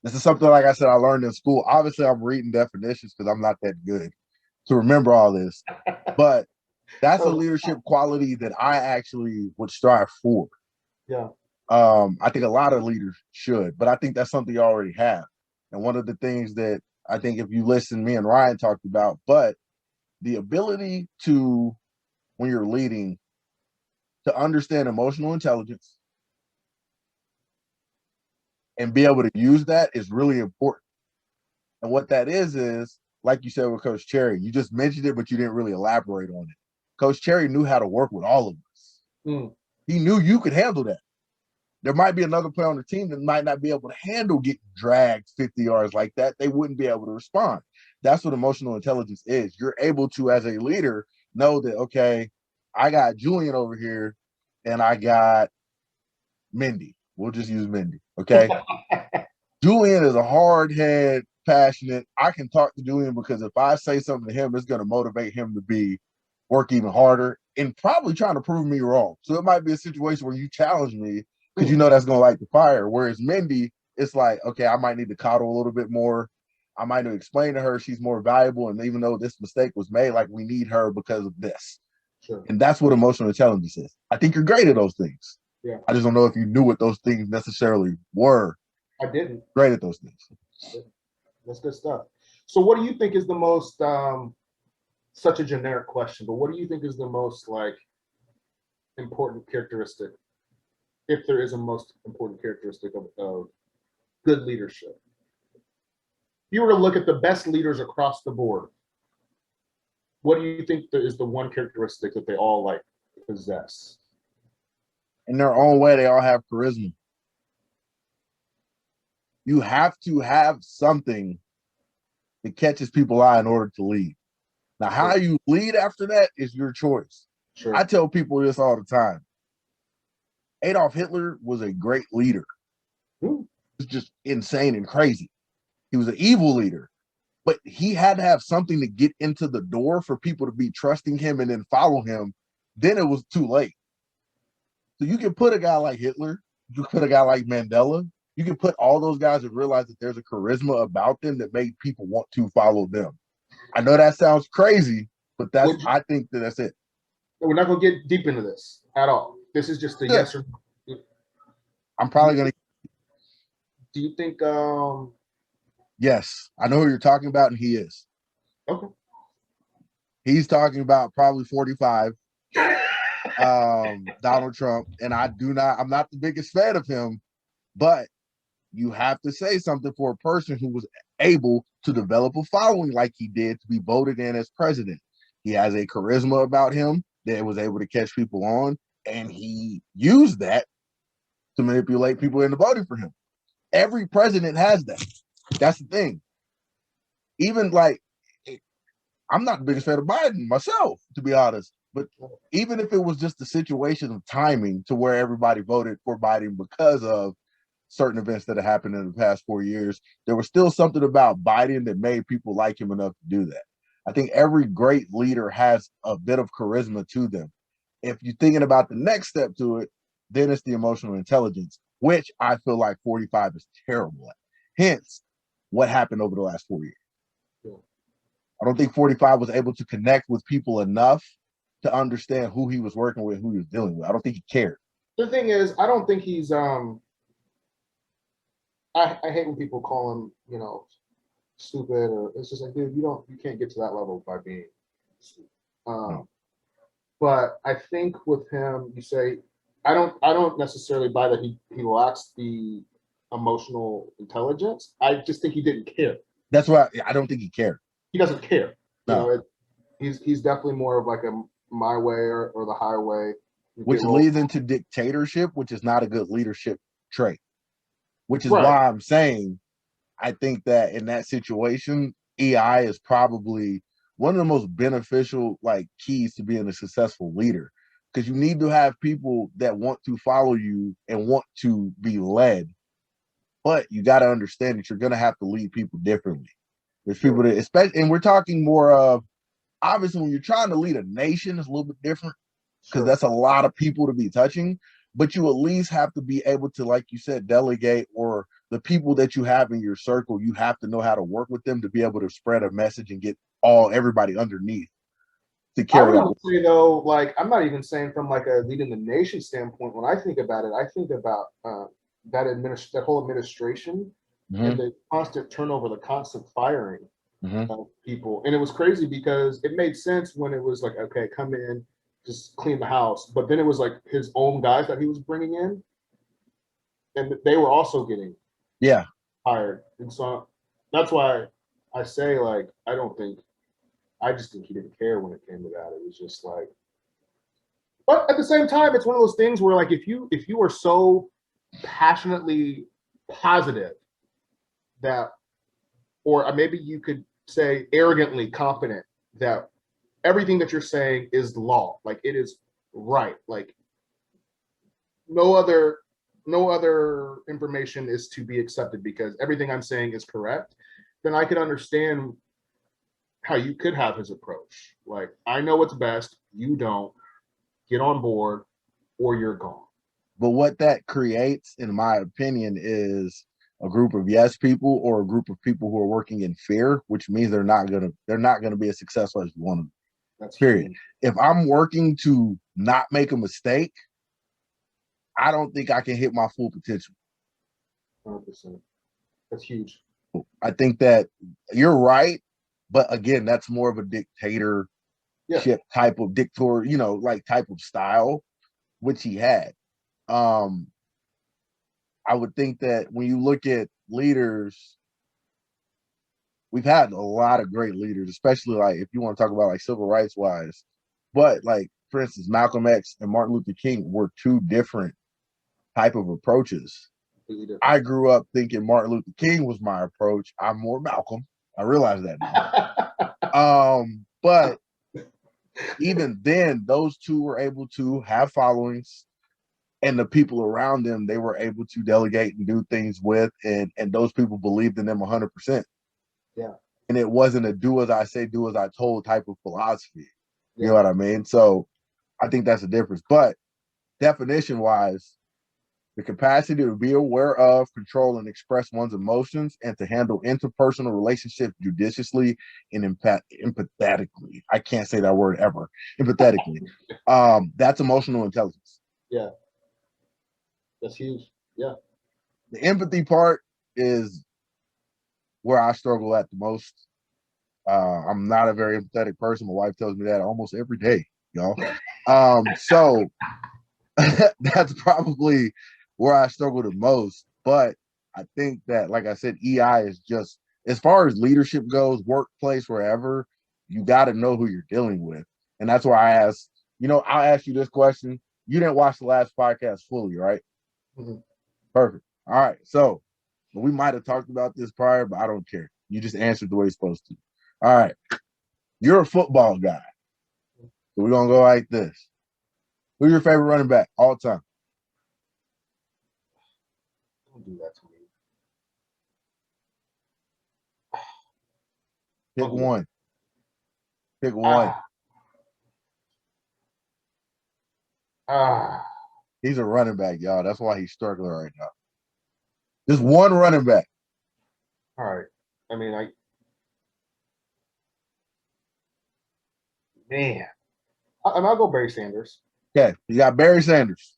This is something, like I said, I learned in school. Obviously, I'm reading definitions because I'm not that good to remember all this. But that's a leadership quality that I actually would strive for. Yeah. I think a lot of leaders should, but I think that's something you already have. And one of the things that I think, if you listen, me and Ryan talked about, but the ability to, when you're leading, to understand emotional intelligence and be able to use that is really important. And what that is, like you said with Coach Cherry, you just mentioned it, but you didn't really elaborate on it. Coach Cherry knew how to work with all of us. He knew you could handle that. There might be another player on the team that might not be able to handle getting dragged 50 yards like that. They wouldn't be able to respond. That's what emotional intelligence is. You're able to, as a leader, know that, okay, I got Julian over here and I got Mindy. We'll just use Mindy, okay? Julian is a hard head, passionate. I can talk to Julian because if I say something to him, it's going to motivate him to work even harder and probably trying to prove me wrong. So it might be a situation where you challenge me because you know that's going to light the fire. Whereas Mindy, it's like, okay, I might need to coddle a little bit more. I might need to explain to her she's more valuable. And even though this mistake was made, like, we need her because of this. Sure. And that's what emotional intelligence is. I think you're great at those things. Yeah. I just don't know if you knew what those things necessarily were. I didn't. Great at those things. That's good stuff. So what do you think is the most, such a generic question, but what do you think is the most, like, important characteristic, if there is a most important characteristic of good leadership? If you were to look at the best leaders across the board, what do you think is the one characteristic that they all, like, possess? In their own way, they all have charisma. You have to have something that catches people's eye in order to lead. Now, how you lead after that is your choice. Sure. I tell people this all the time. Adolf Hitler was a great leader. He was just insane and crazy. He was an evil leader, but he had to have something to get into the door for people to be trusting him and then follow him. Then it was too late. So you can put a guy like Hitler, you can put a guy like Mandela, you can put all those guys and realize that there's a charisma about them that made people want to follow them. I know that sounds crazy, but I think that's it. We're not going to get deep into this at all. This is just a yes or no. I'm probably going to. Do you think? Yes, I know who you're talking about, and he is. Okay. He's talking about probably 45. Donald Trump, and I'm not the biggest fan of him, but you have to say something for a person who was able to develop a following like he did to be voted in as president. He has a charisma about him that was able to catch people on, and he used that to manipulate people into voting for him. Every president has that. That's the thing. Even like, I'm not the biggest fan of Biden myself, to be honest. But even if it was just a situation of timing to where everybody voted for Biden because of certain events that have happened in the past 4 years, there was still something about Biden that made people like him enough to do that. I think every great leader has a bit of charisma to them. If you're thinking about the next step to it, then it's the emotional intelligence, which I feel like 45 is terrible at. Hence, what happened over the last 4 years. I don't think 45 was able to connect with people enough to understand who he was working with, who he was dealing with. I don't think he cared. The thing is, I don't think he's I hate when people call him, stupid, or it's just like, dude, you can't get to that level by being stupid. No. But I think with him, you say, I don't necessarily buy that he lacks the emotional intelligence. I just think he didn't care. That's why I don't think he cared. He doesn't care. No. He's definitely more of like a my way or the highway. Which leads into dictatorship, which is not a good leadership trait. Which is why I'm saying I think that in that situation, EI is probably one of the most beneficial keys to being a successful leader, because you need to have people that want to follow you and want to be led, but you got to understand that you're going to have to lead people differently. There's people that, especially, and we're talking more of, obviously when you're trying to lead a nation, it's a little bit different because that's a lot of people to be touching, but you at least have to be able to, like you said, delegate, or the people that you have in your circle, you have to know how to work with them to be able to spread a message and get everybody underneath to carry out. Say though, I'm not even saying from a leading the nation standpoint. When I think about it, I think about that whole administration and the constant turnover, the constant firing of people. And it was crazy because it made sense when it was like, okay, come in, just clean the house. But then it was like his own guys that he was bringing in, and they were also getting hired. And so that's why I say, I just think he didn't care when it came to that. It was just like, but at the same time, it's one of those things where if you are so passionately positive that, or maybe you could say arrogantly confident that everything that you're saying is the law, it is right, no other information is to be accepted because everything I'm saying is correct, then I could understand how you could have his approach. I know what's best, you don't, get on board or you're gone. But what that creates, in my opinion, is a group of yes people, or a group of people who are working in fear, which means they're not gonna be as successful as you want them. That's period. True. If I'm working to not make a mistake, I don't think I can hit my full potential. 100%. That's huge. I think that you're right, but again, that's more of a dictatorship type of dictator, type of style, which he had. I would think that when you look at leaders, we've had a lot of great leaders, especially if you want to talk about civil rights wise. But for instance, Malcolm X and Martin Luther King were two different type of approaches. I grew up thinking Martin Luther King was my approach. I'm more Malcolm. I realize that now. But even then, those two were able to have followings, and the people around them, they were able to delegate and do things with, and those people believed in them 100%. Yeah. And it wasn't a do as I say, do as I told type of philosophy. You know what I mean? So I think that's the difference. But definition wise, the capacity to be aware of, control, and express one's emotions, and to handle interpersonal relationships judiciously and empathetically. I can't say that word ever. Empathetically. That's emotional intelligence. Yeah. That's huge. Yeah. The empathy part is where I struggle at the most. I'm not a very empathetic person. My wife tells me that almost every day, y'all. So that's probably where I struggle the most. But I think that, like I said, EI is just, as far as leadership goes, workplace, wherever, you got to know who you're dealing with. And that's why I asked, I'll ask you this question. You didn't watch the last podcast fully, right? Mhm. Perfect. All right. So we might have talked about this prior, but I don't care. You just answered the way you're supposed to. All right. You're a football guy. So we're going to go like this. Who's your favorite running back all time? Don't do that to me. Pick one. Pick one. Ah. Ah. He's a running back, y'all. That's why he's struggling right now. Just one running back. All right. I mean, I'll go Barry Sanders. Okay. You got Barry Sanders.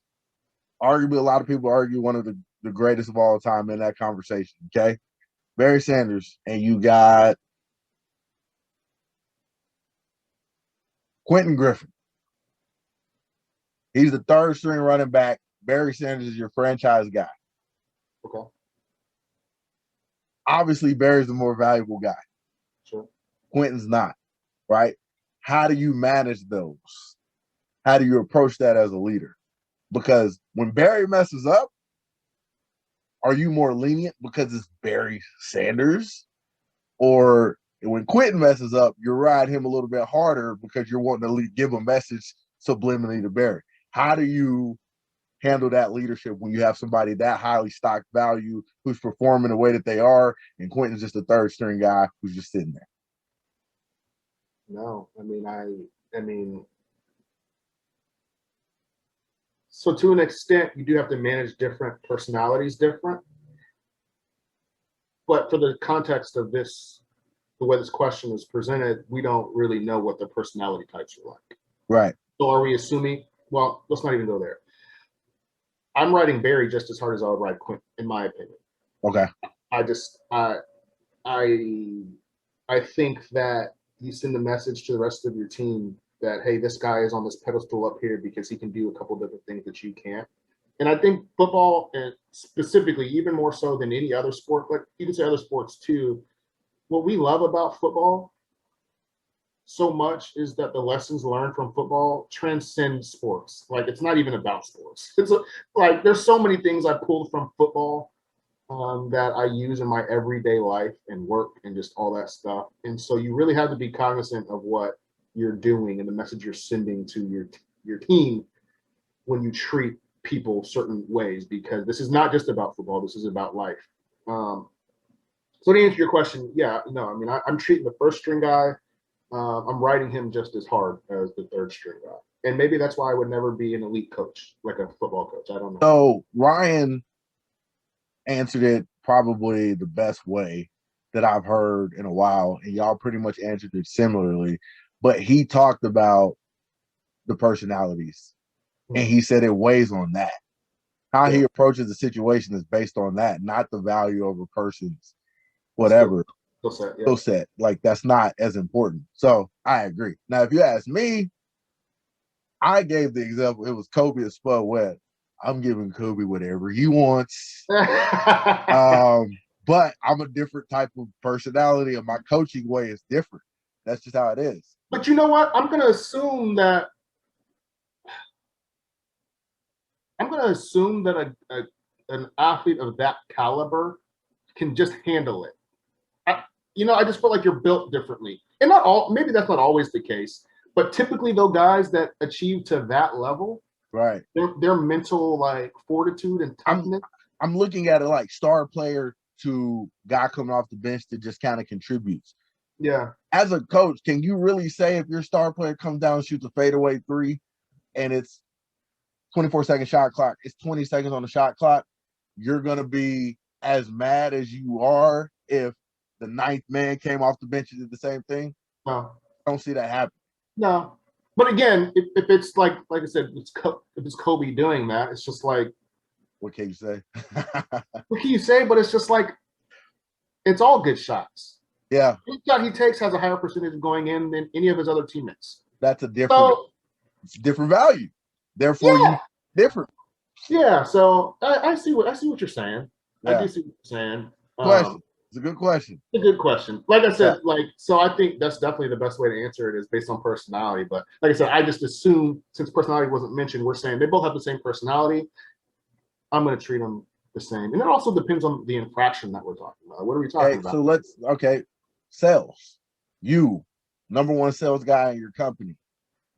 Arguably, a lot of people argue one of the greatest of all time in that conversation. Okay. Barry Sanders. And you got Quentin Griffin. He's the third string running back. Barry Sanders is your franchise guy. Okay. Obviously, Barry's the more valuable guy. Sure. Quentin's not, right? How do you manage those? How do you approach that as a leader? Because when Barry messes up, are you more lenient because it's Barry Sanders? Or when Quentin messes up, you ride him a little bit harder because you're wanting to give a message subliminally to Barry. How do you handle that leadership when you have somebody that highly stocked value who's performing the way that they are, and Quentin's just a third string guy who's just sitting there? No, I mean, so to an extent, you do have to manage different personalities different. But for the context of this, the way this question is presented, we don't really know what the personality types are like. Right. So are we assuming, well, let's not even go there. I'm writing Barry just as hard as I would write Quentin, in my opinion. Okay. I think that you send a message to the rest of your team that, hey, this guy is on this pedestal up here because he can do a couple different things that you can't. And I think football, and specifically, even more so than any other sport, like you can say other sports too, what we love about football so much is that the lessons learned from football transcend sports. Like, it's not even about sports. Like, there's so many things I pulled from football that I use in my everyday life and work and just all that stuff. And so you really have to be cognizant of what you're doing and the message you're sending to your team when you treat people certain ways, because this is not just about football. This is about life. So to answer your question, yeah, no, I mean, I'm treating the first string guy. I'm writing him just as hard as the third string guy. And maybe that's why I would never be an elite coach, like a football coach. I don't know. So Ryan answered it probably the best way that I've heard in a while, and y'all pretty much answered it similarly. But he talked about the personalities, and he said it weighs on that. How he approaches the situation is based on that, not the value of a person's whatever skill set. Like, that's not as important. So I agree. Now, if you ask me, I gave the example. It was Kobe and Spud Webb. I'm giving Kobe whatever he wants. But I'm a different type of personality, and my coaching way is different. That's just how it is. But you know what? I'm going to assume that an athlete of that caliber can just handle it. I just feel like you're built differently. And maybe that's not always the case, but typically those guys that achieve to that level, right, their mental like fortitude and toughness. I'm looking at it like star player to guy coming off the bench that just kind of contributes. Yeah. As a coach, can you really say if your star player comes down and shoots a fadeaway three and it's 24-second shot clock, it's 20 seconds on the shot clock, you're going to be as mad as you are if the ninth man came off the bench and did the same thing? No. I don't see that happen. No. But again, if it's like I said, if it's Kobe doing that, it's just like, what can you say? What can you say? But it's just like, it's all good shots. Yeah. Each shot he takes has a higher percentage of going in than any of his other teammates. That's a different It's different value. Therefore, Yeah. you different. Yeah. So I see what you're saying. I Yeah. do see what you're saying. Question. It's a good question. A good question. Like I Yeah. said, so I think that's definitely the best way to answer it is based on personality. But like I said, I just assume since personality wasn't mentioned, we're saying they both have the same personality. I'm going to treat them the same. And it also depends on the infraction that we're talking about. What are we talking about? So sales. You, number one sales guy in your company,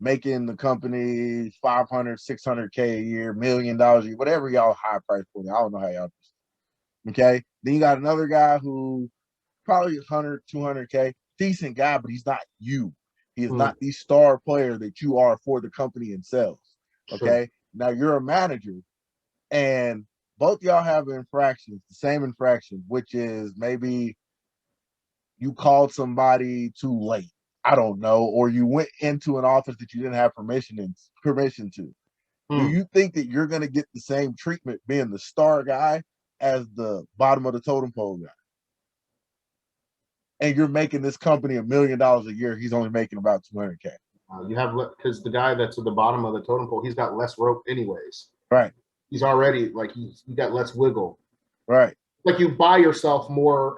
making the company 500, 600K a year, $1 million a year, whatever y'all high price point. I don't know how y'all do. Okay. Then you got another guy who probably 100, 200K, decent guy, but he's not you. He is not the star player that you are for the company in sales. Okay. Sure. Now you're a manager and both y'all have infractions, the same infraction, which is maybe you called somebody too late. I don't know, or you went into an office that you didn't have permission to. Do you think that you're going to get the same treatment being the star guy as the bottom of the totem pole guy? And you're making this company $1 million a year. He's only making about 200K. You have because the guy that's at the bottom of the totem pole, he's got less rope anyways. Right. He's already like you got less wiggle. Right. Like you buy yourself more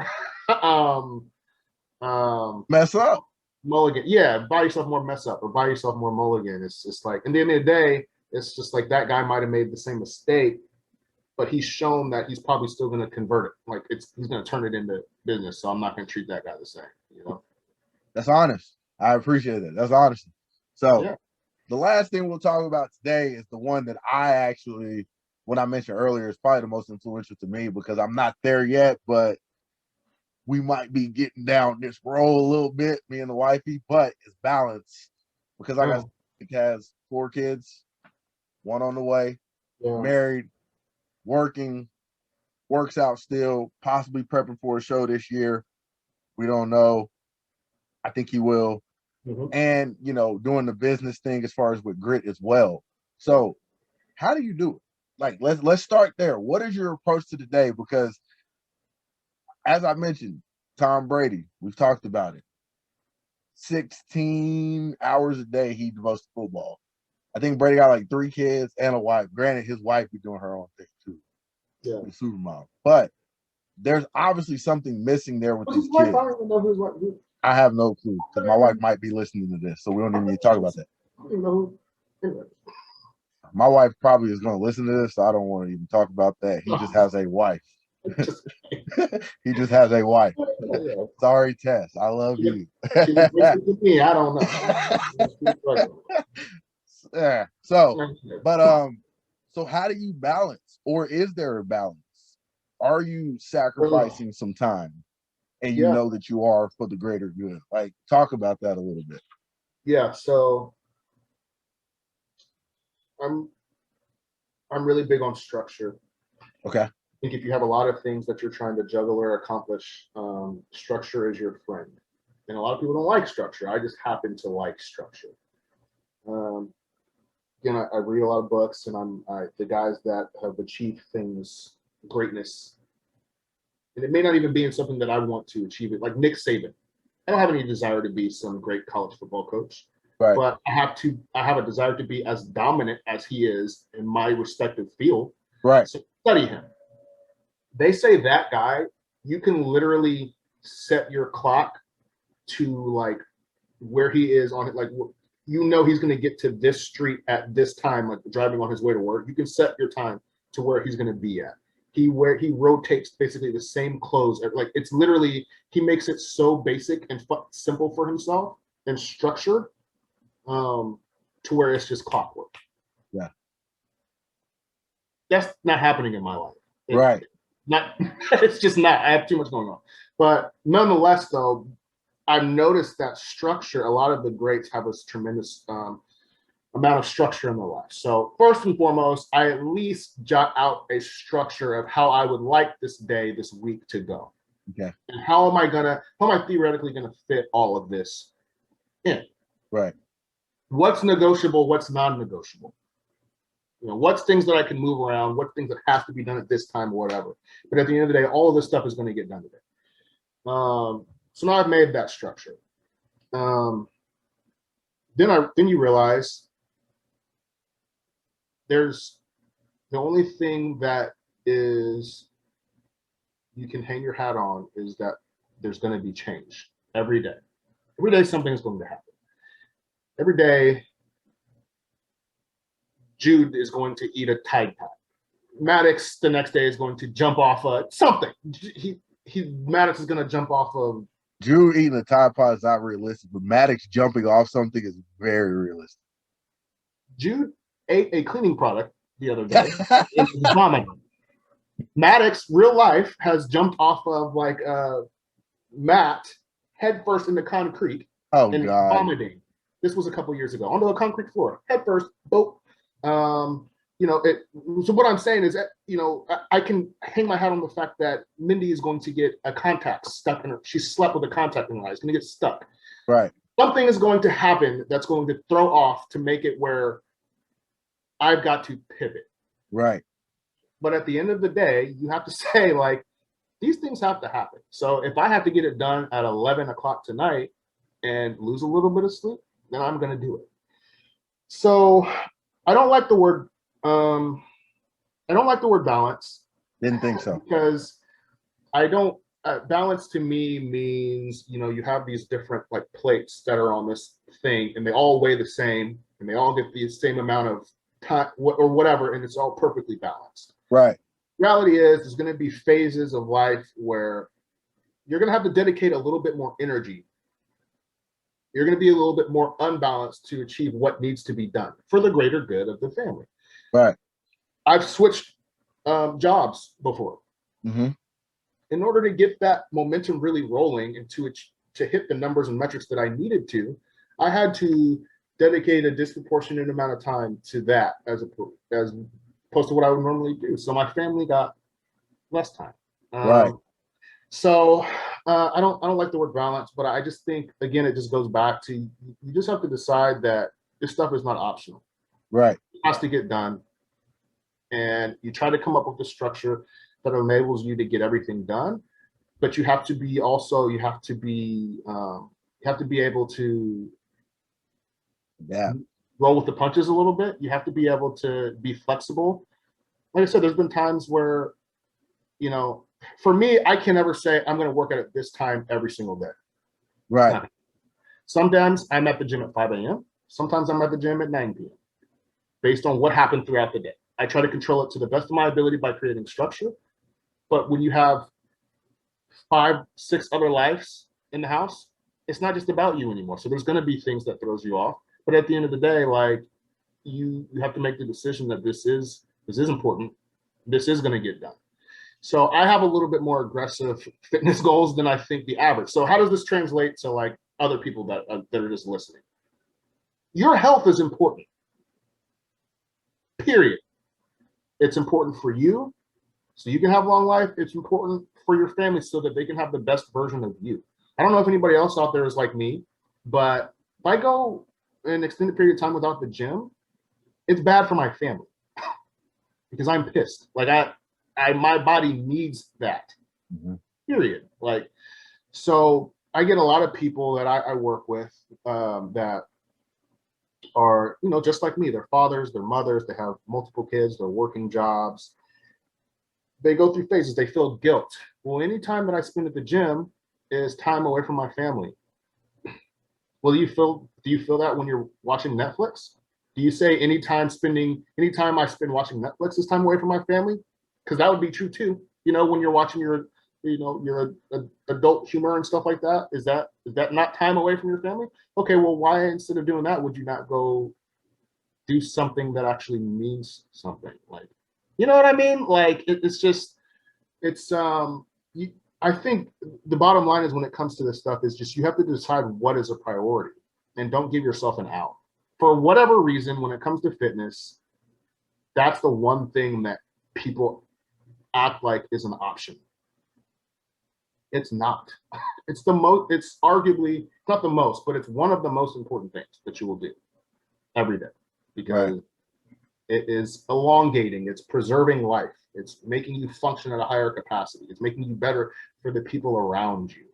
mess up. Mulligan. Yeah, buy yourself more mess up or buy yourself more mulligan. It's just like, and at the end of the day, it's just like that guy might have made the same mistake, but he's shown that he's probably still going to convert it. Like he's going to turn it into business. So I'm not going to treat that guy the same. You know, that's honest. I appreciate it. That's honesty. So the last thing we'll talk about today is the one that I actually, when I mentioned earlier, is probably the most influential to me because I'm not there yet, but we might be getting down this road a little bit, me and the wifey, but it's balance because I got has 4 kids, 1 on the way, married, working, works out still, possibly prepping for a show this year. We don't know. I think he will. And, doing the business thing as far as with grit as well. So how do you do it? Like, let's start there. What is your approach to the day? Because as I mentioned, Tom Brady, we've talked about it. 16 hours a day he devotes to football. I think Brady got like 3 kids and a wife. Granted, his wife be doing her own thing too. Yeah. The supermodel. But there's obviously something missing there with these kids. I don't even know who's what. I have no clue because my wife might be listening to this, so we don't even need to talk about that. I don't even know who. My wife probably is going to listen to this, so I don't want to even talk about that. He just has a wife. He just has a wife. Sorry, Tess. I love you. I don't know. Yeah. So how do you balance, or is there a balance? Are you sacrificing some time, and you know that you are for the greater good? Like, talk about that a little bit. Yeah. So I'm really big on structure. Okay. I think if you have a lot of things that you're trying to juggle or accomplish, structure is your friend. And a lot of people don't like structure. I just happen to like structure. Again, I read a lot of books, and the guys that have achieved things, greatness, and it may not even be in something that I want to achieve it. Like Nick Saban, I don't have any desire to be some great college football coach, right? But I have a desire to be as dominant as he is in my respective field, right? So study him. They say that guy, you can literally set your clock to like where he is on it, like he's going to get to this street at this time, like driving on his way to work. You can set your time to where he's going to be at. He rotates basically the same clothes. Like it's literally, he makes it so basic and simple for himself and structured to where it's just clockwork. Yeah. That's not happening in my life. Right. It's just not. I have too much going on. But nonetheless, though, I've noticed that structure, a lot of the greats have a tremendous amount of structure in their life. So first and foremost, I at least jot out a structure of how I would like this day, this week to go. Okay. And how am I theoretically going to fit all of this in? Right. What's negotiable? What's non-negotiable? What's things that I can move around? What things that have to be done at this time or whatever. But at the end of the day, all of this stuff is going to get done today. So now I've made that structure. Then you realize there's the only thing that is you can hang your hat on is that there's going to be change every day. Every day something's going to happen. Every day Jude is going to eat a Tide Pod. Maddox the next day is going to jump off something. Maddox is going to jump off of. Drew eating a Tide Pod is not realistic, but Maddox jumping off something is very realistic. Jude ate a cleaning product the other day. It was vomiting. Maddox, real life, has jumped off of like a mat head first into concrete and vomiting. This was a couple years ago onto a concrete floor, head first, boat. So what I'm saying is that, I can hang my hat on the fact that Mindy is going to get a contact stuck in her. She slept with a contact in her eye. It's going to get stuck. Right. Something is going to happen that's going to throw off to make it where I've got to pivot. Right. But at the end of the day, you have to say, like, these things have to happen. So if I have to get it done at 11 o'clock tonight and lose a little bit of sleep, then I'm going to do it. So I don't like the word balance. Didn't think so. Because I don't balance to me means, you have these different like plates that are on this thing and they all weigh the same and they all get the same amount of time or whatever, and it's all perfectly balanced. Right. Reality is there's going to be phases of life where you're going to have to dedicate a little bit more energy. You're going to be a little bit more unbalanced to achieve what needs to be done for the greater good of the family. Right. I've switched jobs before. Mm-hmm. In order to get that momentum really rolling and to hit the numbers and metrics that I needed to, I had to dedicate a disproportionate amount of time to that as opposed to what I would normally do. So my family got less time. Right. So I don't like the word balance, but I just think, again, it just goes back to you just have to decide that this stuff is not optional. Right. It has to get done. And you try to come up with a structure that enables you to get everything done. But you have to be able to roll with the punches a little bit. You have to be able to be flexible. Like I said, there's been times where, for me, I can never say I'm going to work at this time every single day. Right. Sometimes I'm at the gym at 5 a.m. Sometimes I'm at the gym at 9 p.m. based on what happened throughout the day. I try to control it to the best of my ability by creating structure. But when you have 5, 6 other lives in the house, it's not just about you anymore. So there's going to be things that throws you off. But at the end of the day, like you have to make the decision that this is important. This is going to get done. So I have a little bit more aggressive fitness goals than I think the average. So how does this translate to like other people that are just listening? Your health is important. Period. It's important for you so you can have long life. It's important for your family so that they can have the best version of you. I don't know if anybody else out there is like me, but if I go an extended period of time without the gym, it's bad for my family because I'm pissed. Like my body needs that. Mm-hmm. Period. Like, so I get a lot of people that I work with that are, just like me. They're fathers, they're mothers, they have multiple kids, they're working jobs. They go through phases. They feel guilt. Well, any time that I spend at the gym is time away from my family. Well, do you feel that when you're watching Netflix? Do you say any time I spend watching Netflix is time away from my family? Because that would be true too. When you're watching your adult humor and stuff like that, is that not time away from your family? Okay, well, why instead of doing that, would you not go do something that actually means something? Like, you know what I mean? Like I think the bottom line is when it comes to this stuff is just you have to decide what is a priority and don't give yourself an out. For whatever reason, when it comes to fitness, that's the one thing that people act like is an option. It's not. It's arguably not the most, but it's one of the most important things that you will do every day because it is elongating, it's preserving life, it's making you function at a higher capacity, it's making you better for the people around you.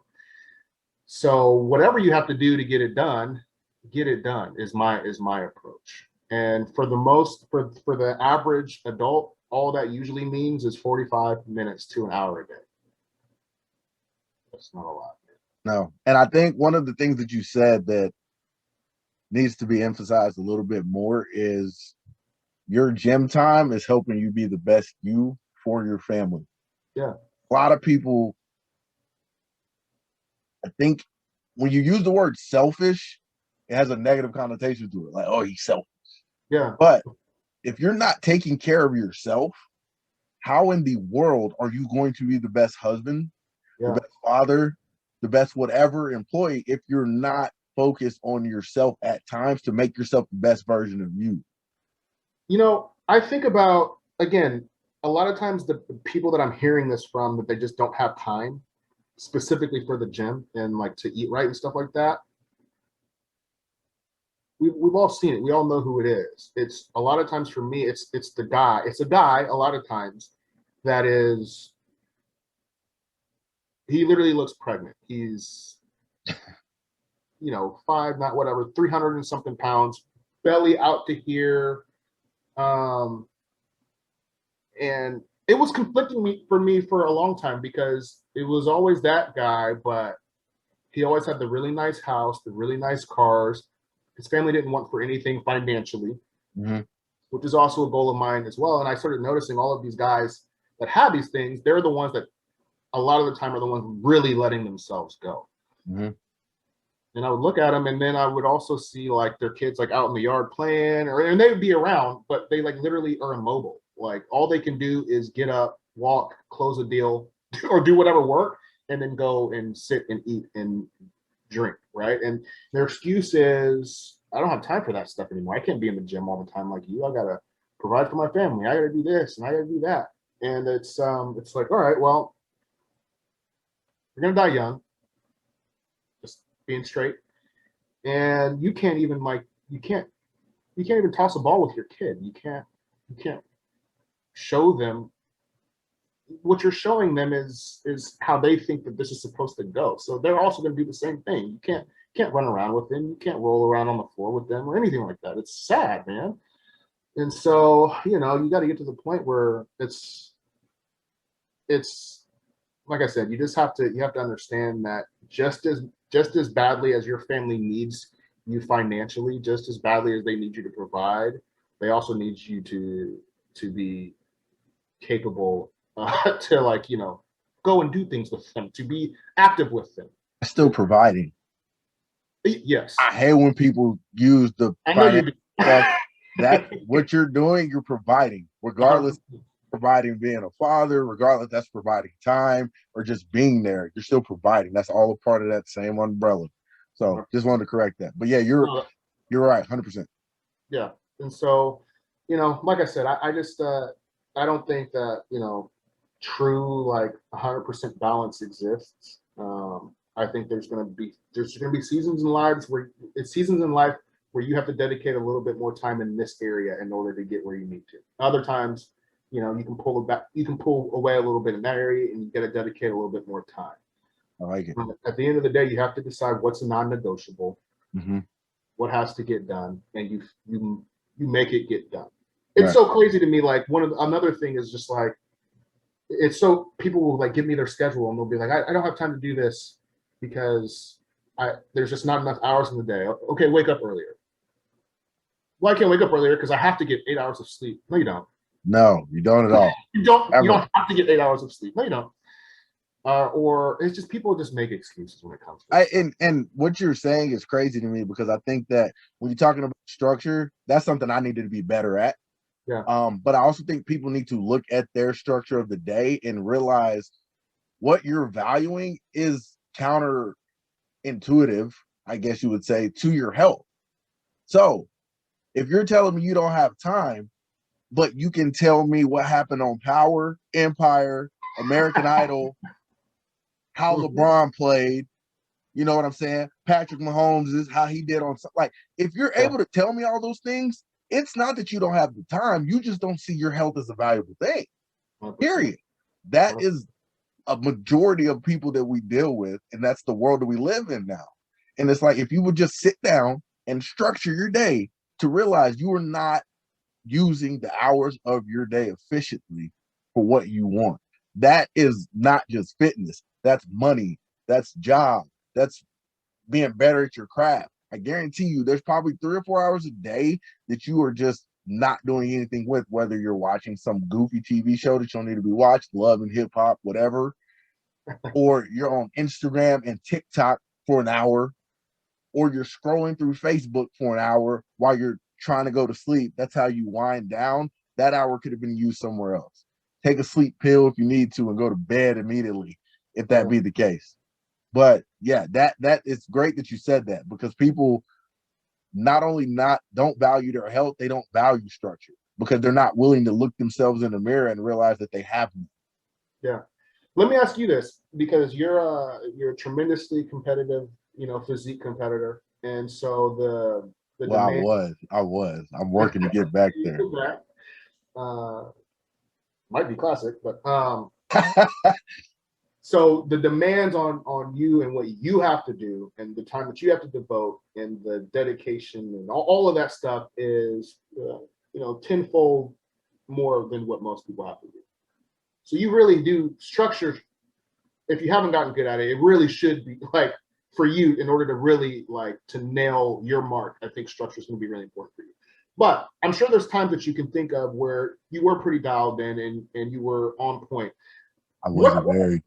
So whatever you have to do to get it done is my approach. And for the average adult, all that usually means is 45 minutes to an hour a day. That's not a lot. No. And I think one of the things that you said that needs to be emphasized a little bit more is your gym time is helping you be the best you for your family. Yeah. A lot of people, I think when you use the word selfish, it has a negative connotation to it. Like, oh, he's selfish. Yeah. But if you're not taking care of yourself, how in the world are you going to be the best husband, the best father, the best whatever employee if you're not focused on yourself at times to make yourself the best version of you? You know, I think about, again, a lot of times the people that I'm hearing this from, that they just don't have time specifically for the gym and like to eat right and stuff like that. We've all seen it. We all know who it is. It's a lot of times for me, it's the guy. It's a guy a lot of times that is, he literally looks pregnant. He's, you know, five, not whatever, 300 and something pounds, belly out to here. And it was conflicting for me for a long time because it was always that guy, but he always had the really nice house, the really nice cars. His family didn't want for anything financially, which is also a goal of mine as well. And I started noticing all of these guys that have these things, they're the ones that a lot of the time are the ones really letting themselves go. And I would look at them, and then I would also see like their kids like out in the yard playing, and they would be around, but they like literally are immobile. Like all they can do is get up, walk, close a deal, or do whatever work, and then go and sit and eat and drink, right? And their excuse is, I don't have time for that stuff anymore. I can't be in the gym all the time like you. I gotta provide for my family. I gotta do this and I gotta do that. And it's like, all right, well, you're gonna die young. Just being straight. And you can't even even toss a ball with your kid. You can't show them what you're showing them is how they think that this is supposed to go. So they're also going to do the same thing. You can't run around with them. You can't roll around on the floor with them or anything like that. It's sad, man. And so, you know, you got to get to the point where it's like I said, you have to understand that just as badly as your family needs you financially, just as badly as they need you to provide, they also need you to be capable to, like, you know, go and do things with them, to be active with them. Still providing. Yes. I hate when people use the financial stuff. That what you're doing, you're providing, regardless providing being a father, regardless that's providing time or just being there. You're still providing. That's all a part of that same umbrella. So just wanted to correct that. But yeah, you're right, 100%. Yeah. And so, you know, like I said, I just I don't think that, you know, true like 100% balance exists. I think there's gonna be seasons in life where you have to dedicate a little bit more time in this area in order to get where you need to. Other times, you know, you can pull away a little bit in that area, and you got to dedicate a little bit more time. I like it. At the end of the day, you have to decide what's a non-negotiable, what has to get done, and you make it get done. It's so crazy to me. Like another thing is just like, it's so people will like give me their schedule and they'll be like, I don't have time to do this because there's just not enough hours in the day. Okay, wake up earlier. Well, I can't wake up earlier because I have to get 8 hours of sleep. No, you don't. No, you don't at all. You don't have to get 8 hours of sleep. No, you don't. Or it's just people just make excuses when it comes to and what you're saying is crazy to me because I think that when you're talking about structure, that's something I needed to be better at. Yeah. But I also think people need to look at their structure of the day and realize what you're valuing is counterintuitive, I guess you would say, to your health. So if you're telling me you don't have time, but you can tell me what happened on Power, Empire, American Idol, how LeBron played, you know what I'm saying? Patrick Mahomes is how he did on, like, if you're able to tell me all those things, it's not that you don't have the time. You just don't see your health as a valuable thing, period. That is a majority of people that we deal with, and that's the world that we live in now. And it's like, if you would just sit down and structure your day to realize you are not using the hours of your day efficiently for what you want. That is not just fitness. That's money. That's job. That's being better at your craft. I guarantee you there's probably 3 or 4 hours a day that you are just not doing anything with, whether you're watching some goofy TV show that you don't need to be watched, love and hip hop, whatever, or you're on Instagram and TikTok for an hour, or you're scrolling through Facebook for an hour while you're trying to go to sleep. That's how you wind down. That hour could have been used somewhere else. Take a sleep pill if you need to and go to bed immediately, if that be the case. But yeah, that it's great that you said that, because people not only don't value their health, they don't value structure because they're not willing to look themselves in the mirror and realize that they have none. Yeah. Let me ask you this, because you're a tremendously competitive, physique competitor, and so the Well, I'm working to get back there. Might be classic, but so the demands on you and what you have to do and the time that you have to devote and the dedication and all of that stuff is tenfold more than what most people have to do. So you really do structure. If you haven't gotten good at it, it really should be like for you, in order to really to nail your mark. I think structure is going to be really important for you. But I'm sure there's times that you can think of where you were pretty dialed in and you were on point. I wasn't very.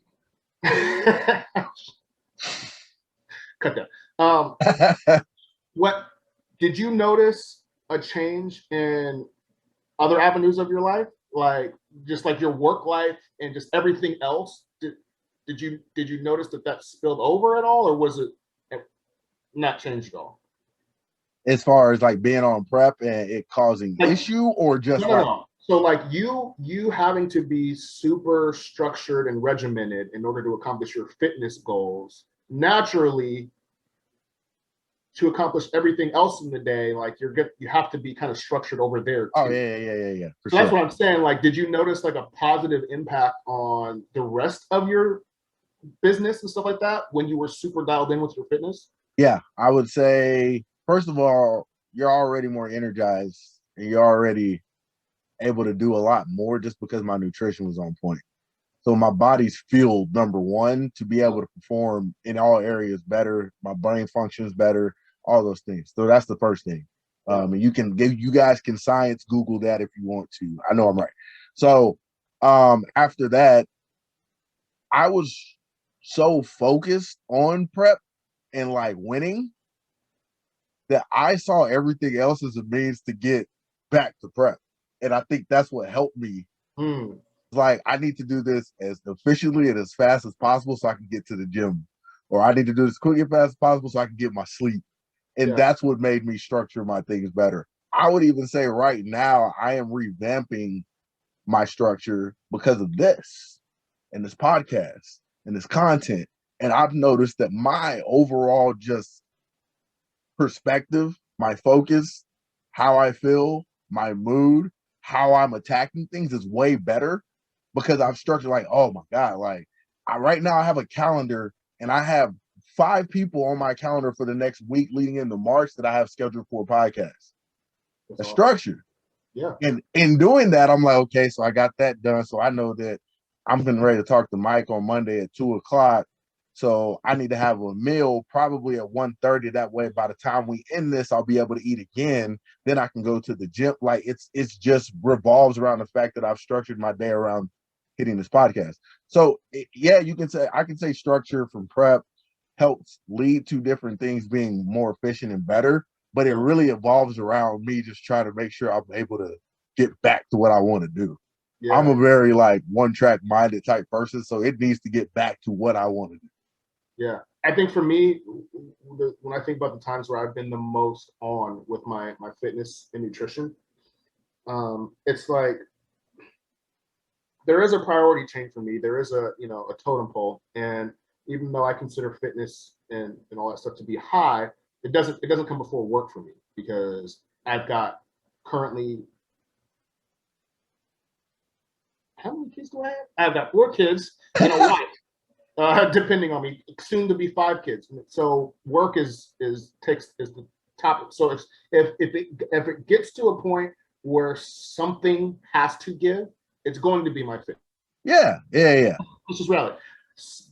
Cut that. What did you notice a change in other avenues of your life, just like your work life and just everything else? Did you notice that spilled over at all, or was it not changed at all? As far as being on prep and it causing issue, or just no. So you having to be super structured and regimented in order to accomplish your fitness goals, naturally, to accomplish everything else in the day, you have to be kind of structured over there too. Oh yeah. So that's what I'm saying. Did you notice a positive impact on the rest of your business and stuff like that when you were super dialed in with your fitness? Yeah, I would say, first of all, you're already more energized and you're already able to do a lot more just because my nutrition was on point. So my body's fueled, number one, to be able to perform in all areas better. My brain functions better, all those things. So that's the first thing. And you guys can science Google that if you want to. I know I'm right. So after that, I was so focused on prep and winning that I saw everything else as a means to get back to prep. And I think that's what helped me. I need to do this as efficiently and as fast as possible so I can get to the gym, or I need to do this quick and fast as possible so I can get my sleep. And that's what made me structure my things better. I would even say right now I am revamping my structure because of this and this podcast and this content. And I've noticed that my overall just perspective, my focus, how I feel, my mood, how I'm attacking things is way better because I've structured oh my God, right now I have a calendar and I have 5 people on my calendar for the next week leading into March that I have scheduled for a podcast. That's structured. Yeah. And in doing that, I'm like, okay, so I got that done. So I know that I'm getting ready to talk to Mike on Monday at 2:00. So I need to have a meal probably at 1:30. That way, by the time we end this, I'll be able to eat again. Then I can go to the gym. It's just revolves around the fact that I've structured my day around hitting this podcast. So you can say, I can say structure from prep helps lead to different things being more efficient and better, but it really evolves around me just trying to make sure I'm able to get back to what I want to do. Yeah. I'm a very one-track minded type person, so it needs to get back to what I want to do. Yeah, I think for me, when I think about the times where I've been the most on with my fitness and nutrition, it's there is a priority change for me. There is a totem pole, and even though I consider fitness and all that stuff to be high, it doesn't come before work for me, because I've got currently, how many kids do I have? I've got 4 kids and a wife, depending on me, soon to be 5 kids. So work takes the top. So if it gets to a point where something has to give, it's going to be my fit. Yeah. This is reality.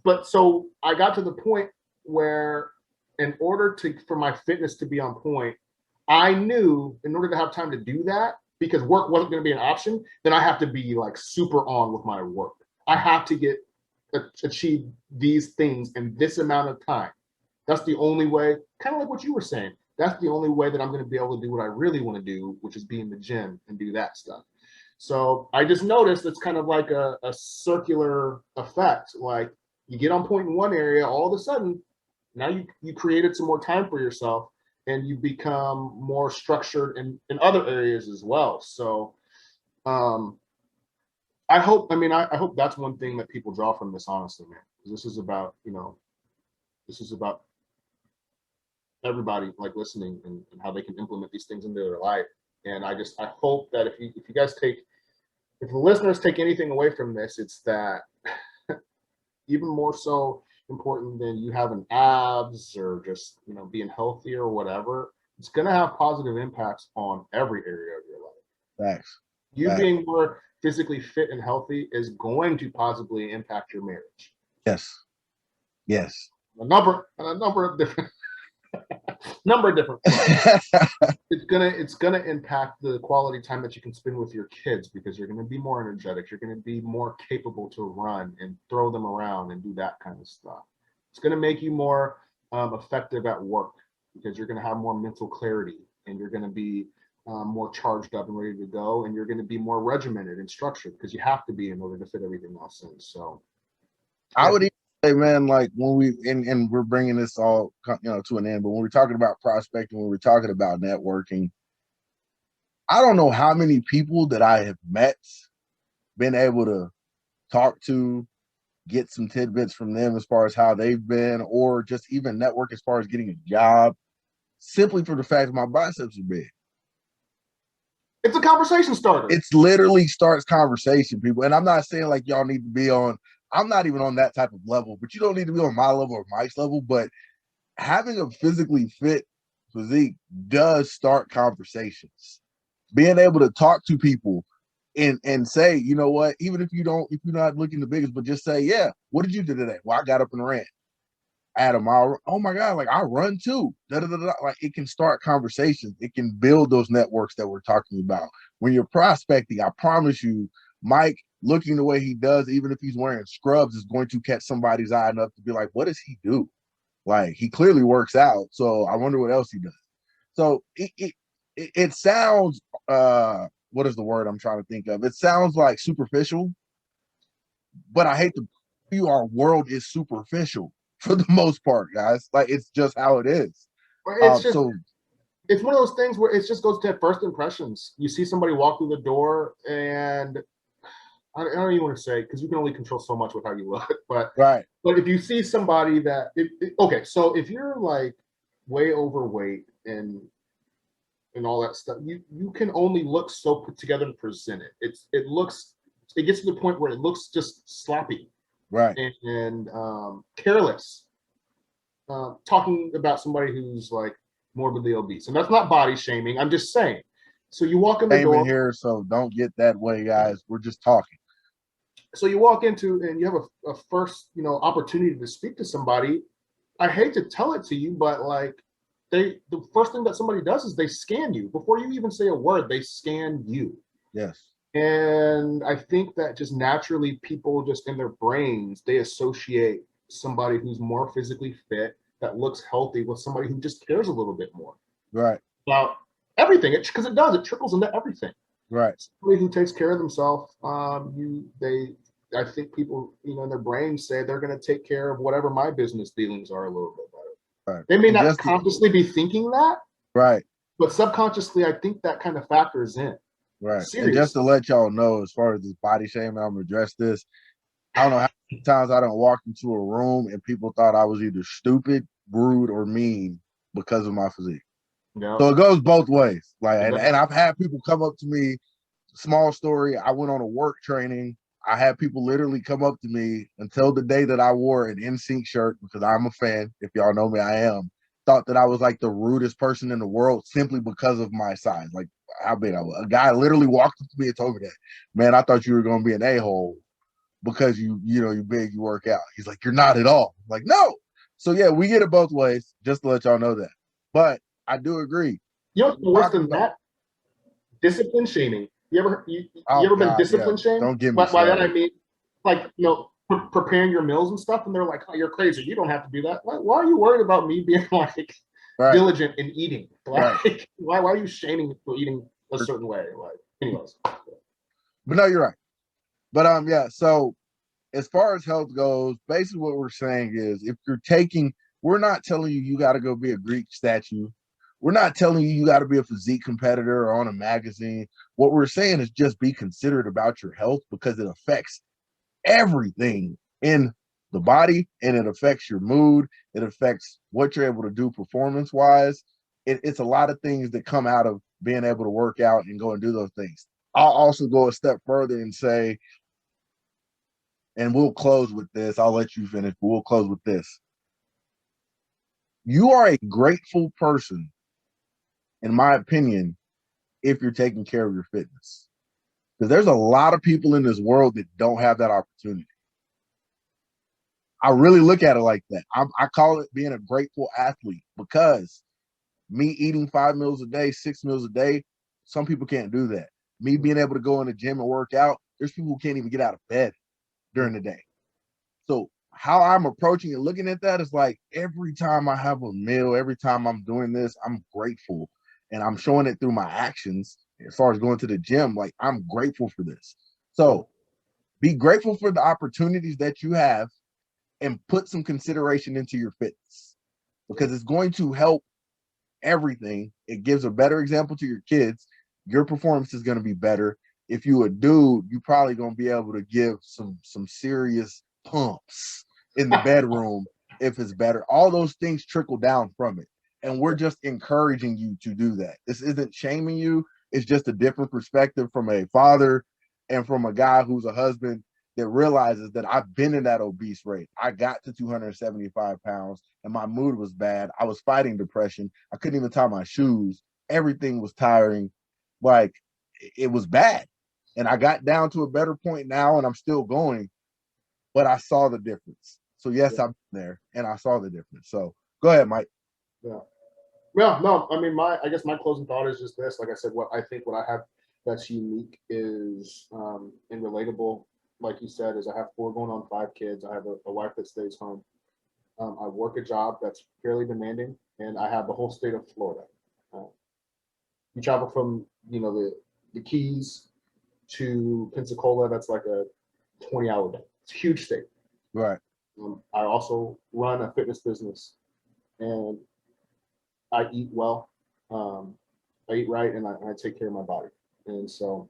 But so I got to the point where, in order for my fitness to be on point, I knew in order to have time to do that, because work wasn't going to be an option, then I have to be like super on with my work. I have to achieve these things in this amount of time. That's the only way, kind of like what you were saying. That's the only way that I'm going to be able to do what I really want to do, which is be in the gym and do that stuff. So I just noticed it's kind of like a circular effect. Like you get on point in one area, all of a sudden, now you created some more time for yourself and you become more structured in other areas as well. So I hope that's one thing that people draw from this, honestly, man. This is about, this is about everybody like listening and how they can implement these things into their life. And I hope that if the listeners take anything away from this, it's that even more so important than you having abs or just, being healthy or whatever, it's going to have positive impacts on every area of your life. Facts. Being more physically fit and healthy is going to positively impact your marriage. Yes. A number of different it's gonna impact the quality time that you can spend with your kids, because you're gonna be more energetic, you're gonna be more capable to run and throw them around and do that kind of stuff. It's gonna make you more effective at work, because you're gonna have more mental clarity and you're gonna be more charged up and ready to go, and you're gonna be more regimented and structured, because you have to be in order to fit everything else in. So I would even say, man, like when and we're bringing this all, to an end, but when we're talking about prospecting, when we're talking about networking, I don't know how many people that I have met, been able to talk to, get some tidbits from them as far as how they've been, or just even network as far as getting a job, simply for the fact that my biceps are big. It's a conversation starter. It's literally starts conversation, people. And I'm not saying like y'all need to be on, I'm not even on that type of level, but you don't need to be on my level or Mike's level. But having a physically fit physique does start conversations. Being able to talk to people and say, you know what, even if you're not looking the biggest, but just say, yeah, what did you do today? Well, I got up and ran. Adam, oh my God, like I run too. Like it can start conversations. It can build those networks that we're talking about. When you're prospecting, I promise you, Mike, looking the way he does, even if he's wearing scrubs, is going to catch somebody's eye enough to be like, what does he do? Like he clearly works out. So I wonder what else he does. So it sounds, what is the word I'm trying to think of? It sounds like superficial, but I hate to tell you, our world is superficial for the most part, guys. Like it's just how it is. It's one of those things where it just goes to first impressions. You see somebody walk through the door, and I don't even want to say, because you can only control so much with how you look, but right. But if you see somebody that, okay, so if you're like way overweight and all that stuff, you can only look so put together and presented. It gets to the point where it looks just sloppy, right, and careless. Talking about somebody who's like morbidly obese, and that's not body shaming. I'm just saying. So you walk in the door here, so don't get that way, guys. We're just talking. So you walk into and you have a first, opportunity to speak to somebody. I hate to tell it to you, but like the first thing that somebody does is they scan you before you even say a word. They scan you. Yes. And I think that just naturally people just in their brains, they associate somebody who's more physically fit, that looks healthy, with somebody who just cares a little bit more. Right. About everything. Because it does. It trickles into everything. Right. Somebody who takes care of themselves, I think people, in their brains say they're going to take care of whatever my business dealings are a little bit better. Right. They may not consciously be thinking that. Right. But subconsciously, I think that kind of factors in. Right. Seriously. And just to let y'all know, as far as this body shaming, I'm going to address this. I don't know how many times I done walked into a room and people thought I was either stupid, rude, or mean because of my physique. Yeah. So it goes both ways. Like, and I've had people come up to me. Small story. I went on a work training. I had people literally come up to me until the day that I wore an NSYNC shirt, because I'm a fan. If y'all know me, I am. thought that I was like the rudest person in the world simply because of my size, like how big I was. A guy literally walked up to me and told me that, man, I thought you were going to be an a-hole because you're big, you work out. He's like, you're not at all. I'm like, no. So yeah, we get it both ways, just to let y'all know that. But I do agree. You know what's worse than that? Discipline shaming. You ever been discipline shamed? Don't get me by that I mean, like, preparing your meals and stuff, and they're like, "Oh, you're crazy. You don't have to do that." Why are you worried about me being like diligent in eating? Like, why are you shaming me for eating a certain way? Like, anyways. But no, you're right. But yeah. So as far as health goes, basically what we're saying is, if you're taking, we're not telling you got to go be a Greek statue. We're not telling you got to be a physique competitor or on a magazine. What we're saying is just be considerate about your health, because it affects everything in the body, and it affects your mood. It affects what you're able to do performance wise. It's a lot of things that come out of being able to work out and go and do those things. I'll also go a step further and say, and we'll close with this. I'll let you finish, but we'll close with this. You are a grateful person, in my opinion, if you're taking care of your fitness. Because there's a lot of people in this world that don't have that opportunity. I really look at it like that. I call it being a grateful athlete, because me eating 5 meals a day, 6 meals a day, some people can't do that. Me being able to go in the gym and work out, there's people who can't even get out of bed during the day. So how I'm approaching it, looking at that, is like, every time I have a meal, every time I'm doing this, I'm grateful, and I'm showing it through my actions. As far as going to the gym, like, I'm grateful for this. So be grateful for the opportunities that you have, and put some consideration into your fitness, because it's going to help everything. It gives a better example to your kids. Your performance is going to be better. If you a dude, you probably going to be able to give some serious pumps in the bedroom if it's better. All those things trickle down from it, and we're just encouraging you to do that. This isn't shaming you. It's just a different perspective from a father and from a guy who's a husband that realizes that I've been in that obese rate. I got to 275 pounds and my mood was bad. I was fighting depression. I couldn't even tie my shoes. Everything was tiring. Like, it was bad. And I got down to a better point now, and I'm still going, but I saw the difference. So yes, I've been there and I saw the difference. So go ahead, Mike. Yeah. Well, no, I mean, I guess my closing thought is just this. Like I said, what I have that's unique is and relatable, like you said, is I have 4 going on 5 kids. I have a wife that stays home. I work a job that's fairly demanding, and I have the whole state of Florida. You travel from the Keys to Pensacola. That's like a 20-hour day. It's a huge state. Right. I also run a fitness business, and I eat well. I eat right, and I take care of my body. And so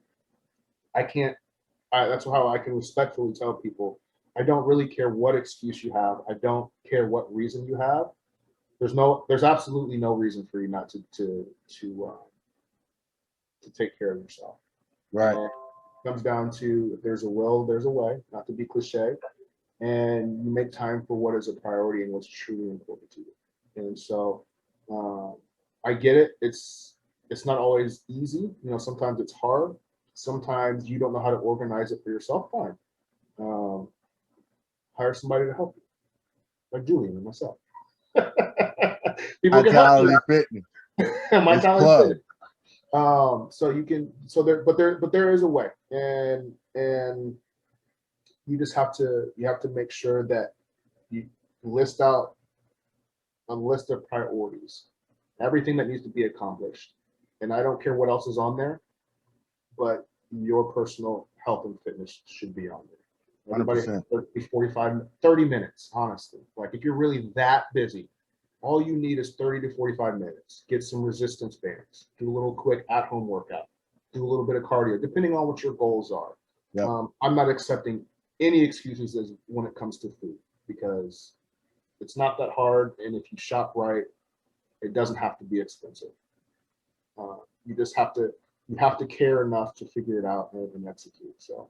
that's how I can respectfully tell people, I don't really care what excuse you have. I don't care what reason you have. There's absolutely no reason for you not to take care of yourself. Right. It comes down to, if there's a will, there's a way, not to be cliche. And you make time for what is a priority and what's truly important to you. And so I get it. It's not always easy. Sometimes it's hard. Sometimes you don't know how to organize it for yourself. Fine. Hire somebody to help you, like Julian and myself. People can help you. Fitness. My talent fitness. So you can. So there is a way, and you just have to make sure that you list out a list of priorities, everything that needs to be accomplished. And I don't care what else is on there, but your personal health and fitness should be on there. Everybody, 30, 45, 30 minutes, honestly. Like, if you're really that busy, all you need is 30 to 45 minutes. Get some resistance bands, do a little quick at-home workout, do a little bit of cardio, depending on what your goals are. Yep. I'm not accepting any excuses when it comes to food, because it's not that hard. And if you shop right, it doesn't have to be expensive. You just have to care enough to figure it out and execute. So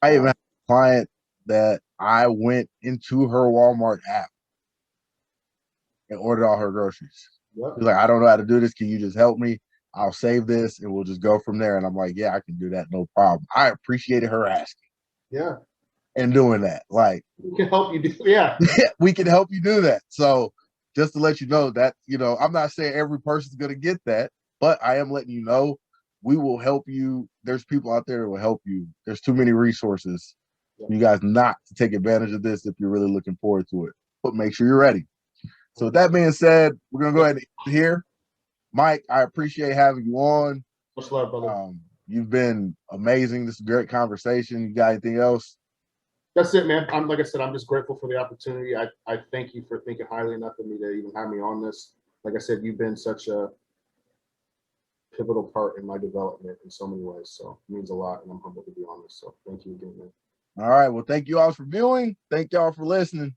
I even have a client that I went into her Walmart app and ordered all her groceries. Yep. She's like, I don't know how to do this. Can you just help me? I'll save this and we'll just go from there. And I'm like, yeah, I can do that. No problem. I appreciated her asking Yeah. and doing that. Like, We can help you do. Yeah. we can help you do that. So just to let you know that, you know, I'm not saying every person's going to get that, but I am letting you know we will help you. There's people out there that will help you. There's too many resources. Yeah. You guys not to take advantage of this if you're really looking forward to it, but make sure you're ready. So with that being said, we're going to go ahead and end here. Mike, I appreciate having you on. Much love, brother. You've been amazing. This is a great conversation. You got anything else? That's it, man. I'm like I said, I'm just grateful for the opportunity. I thank you for thinking highly enough of me to even have me on this. Like I said, you've been such a pivotal part in my development in so many ways. So it means a lot, and I'm humbled to be on this. So thank you again, man. All right. Well, thank you all for viewing. Thank y'all for listening.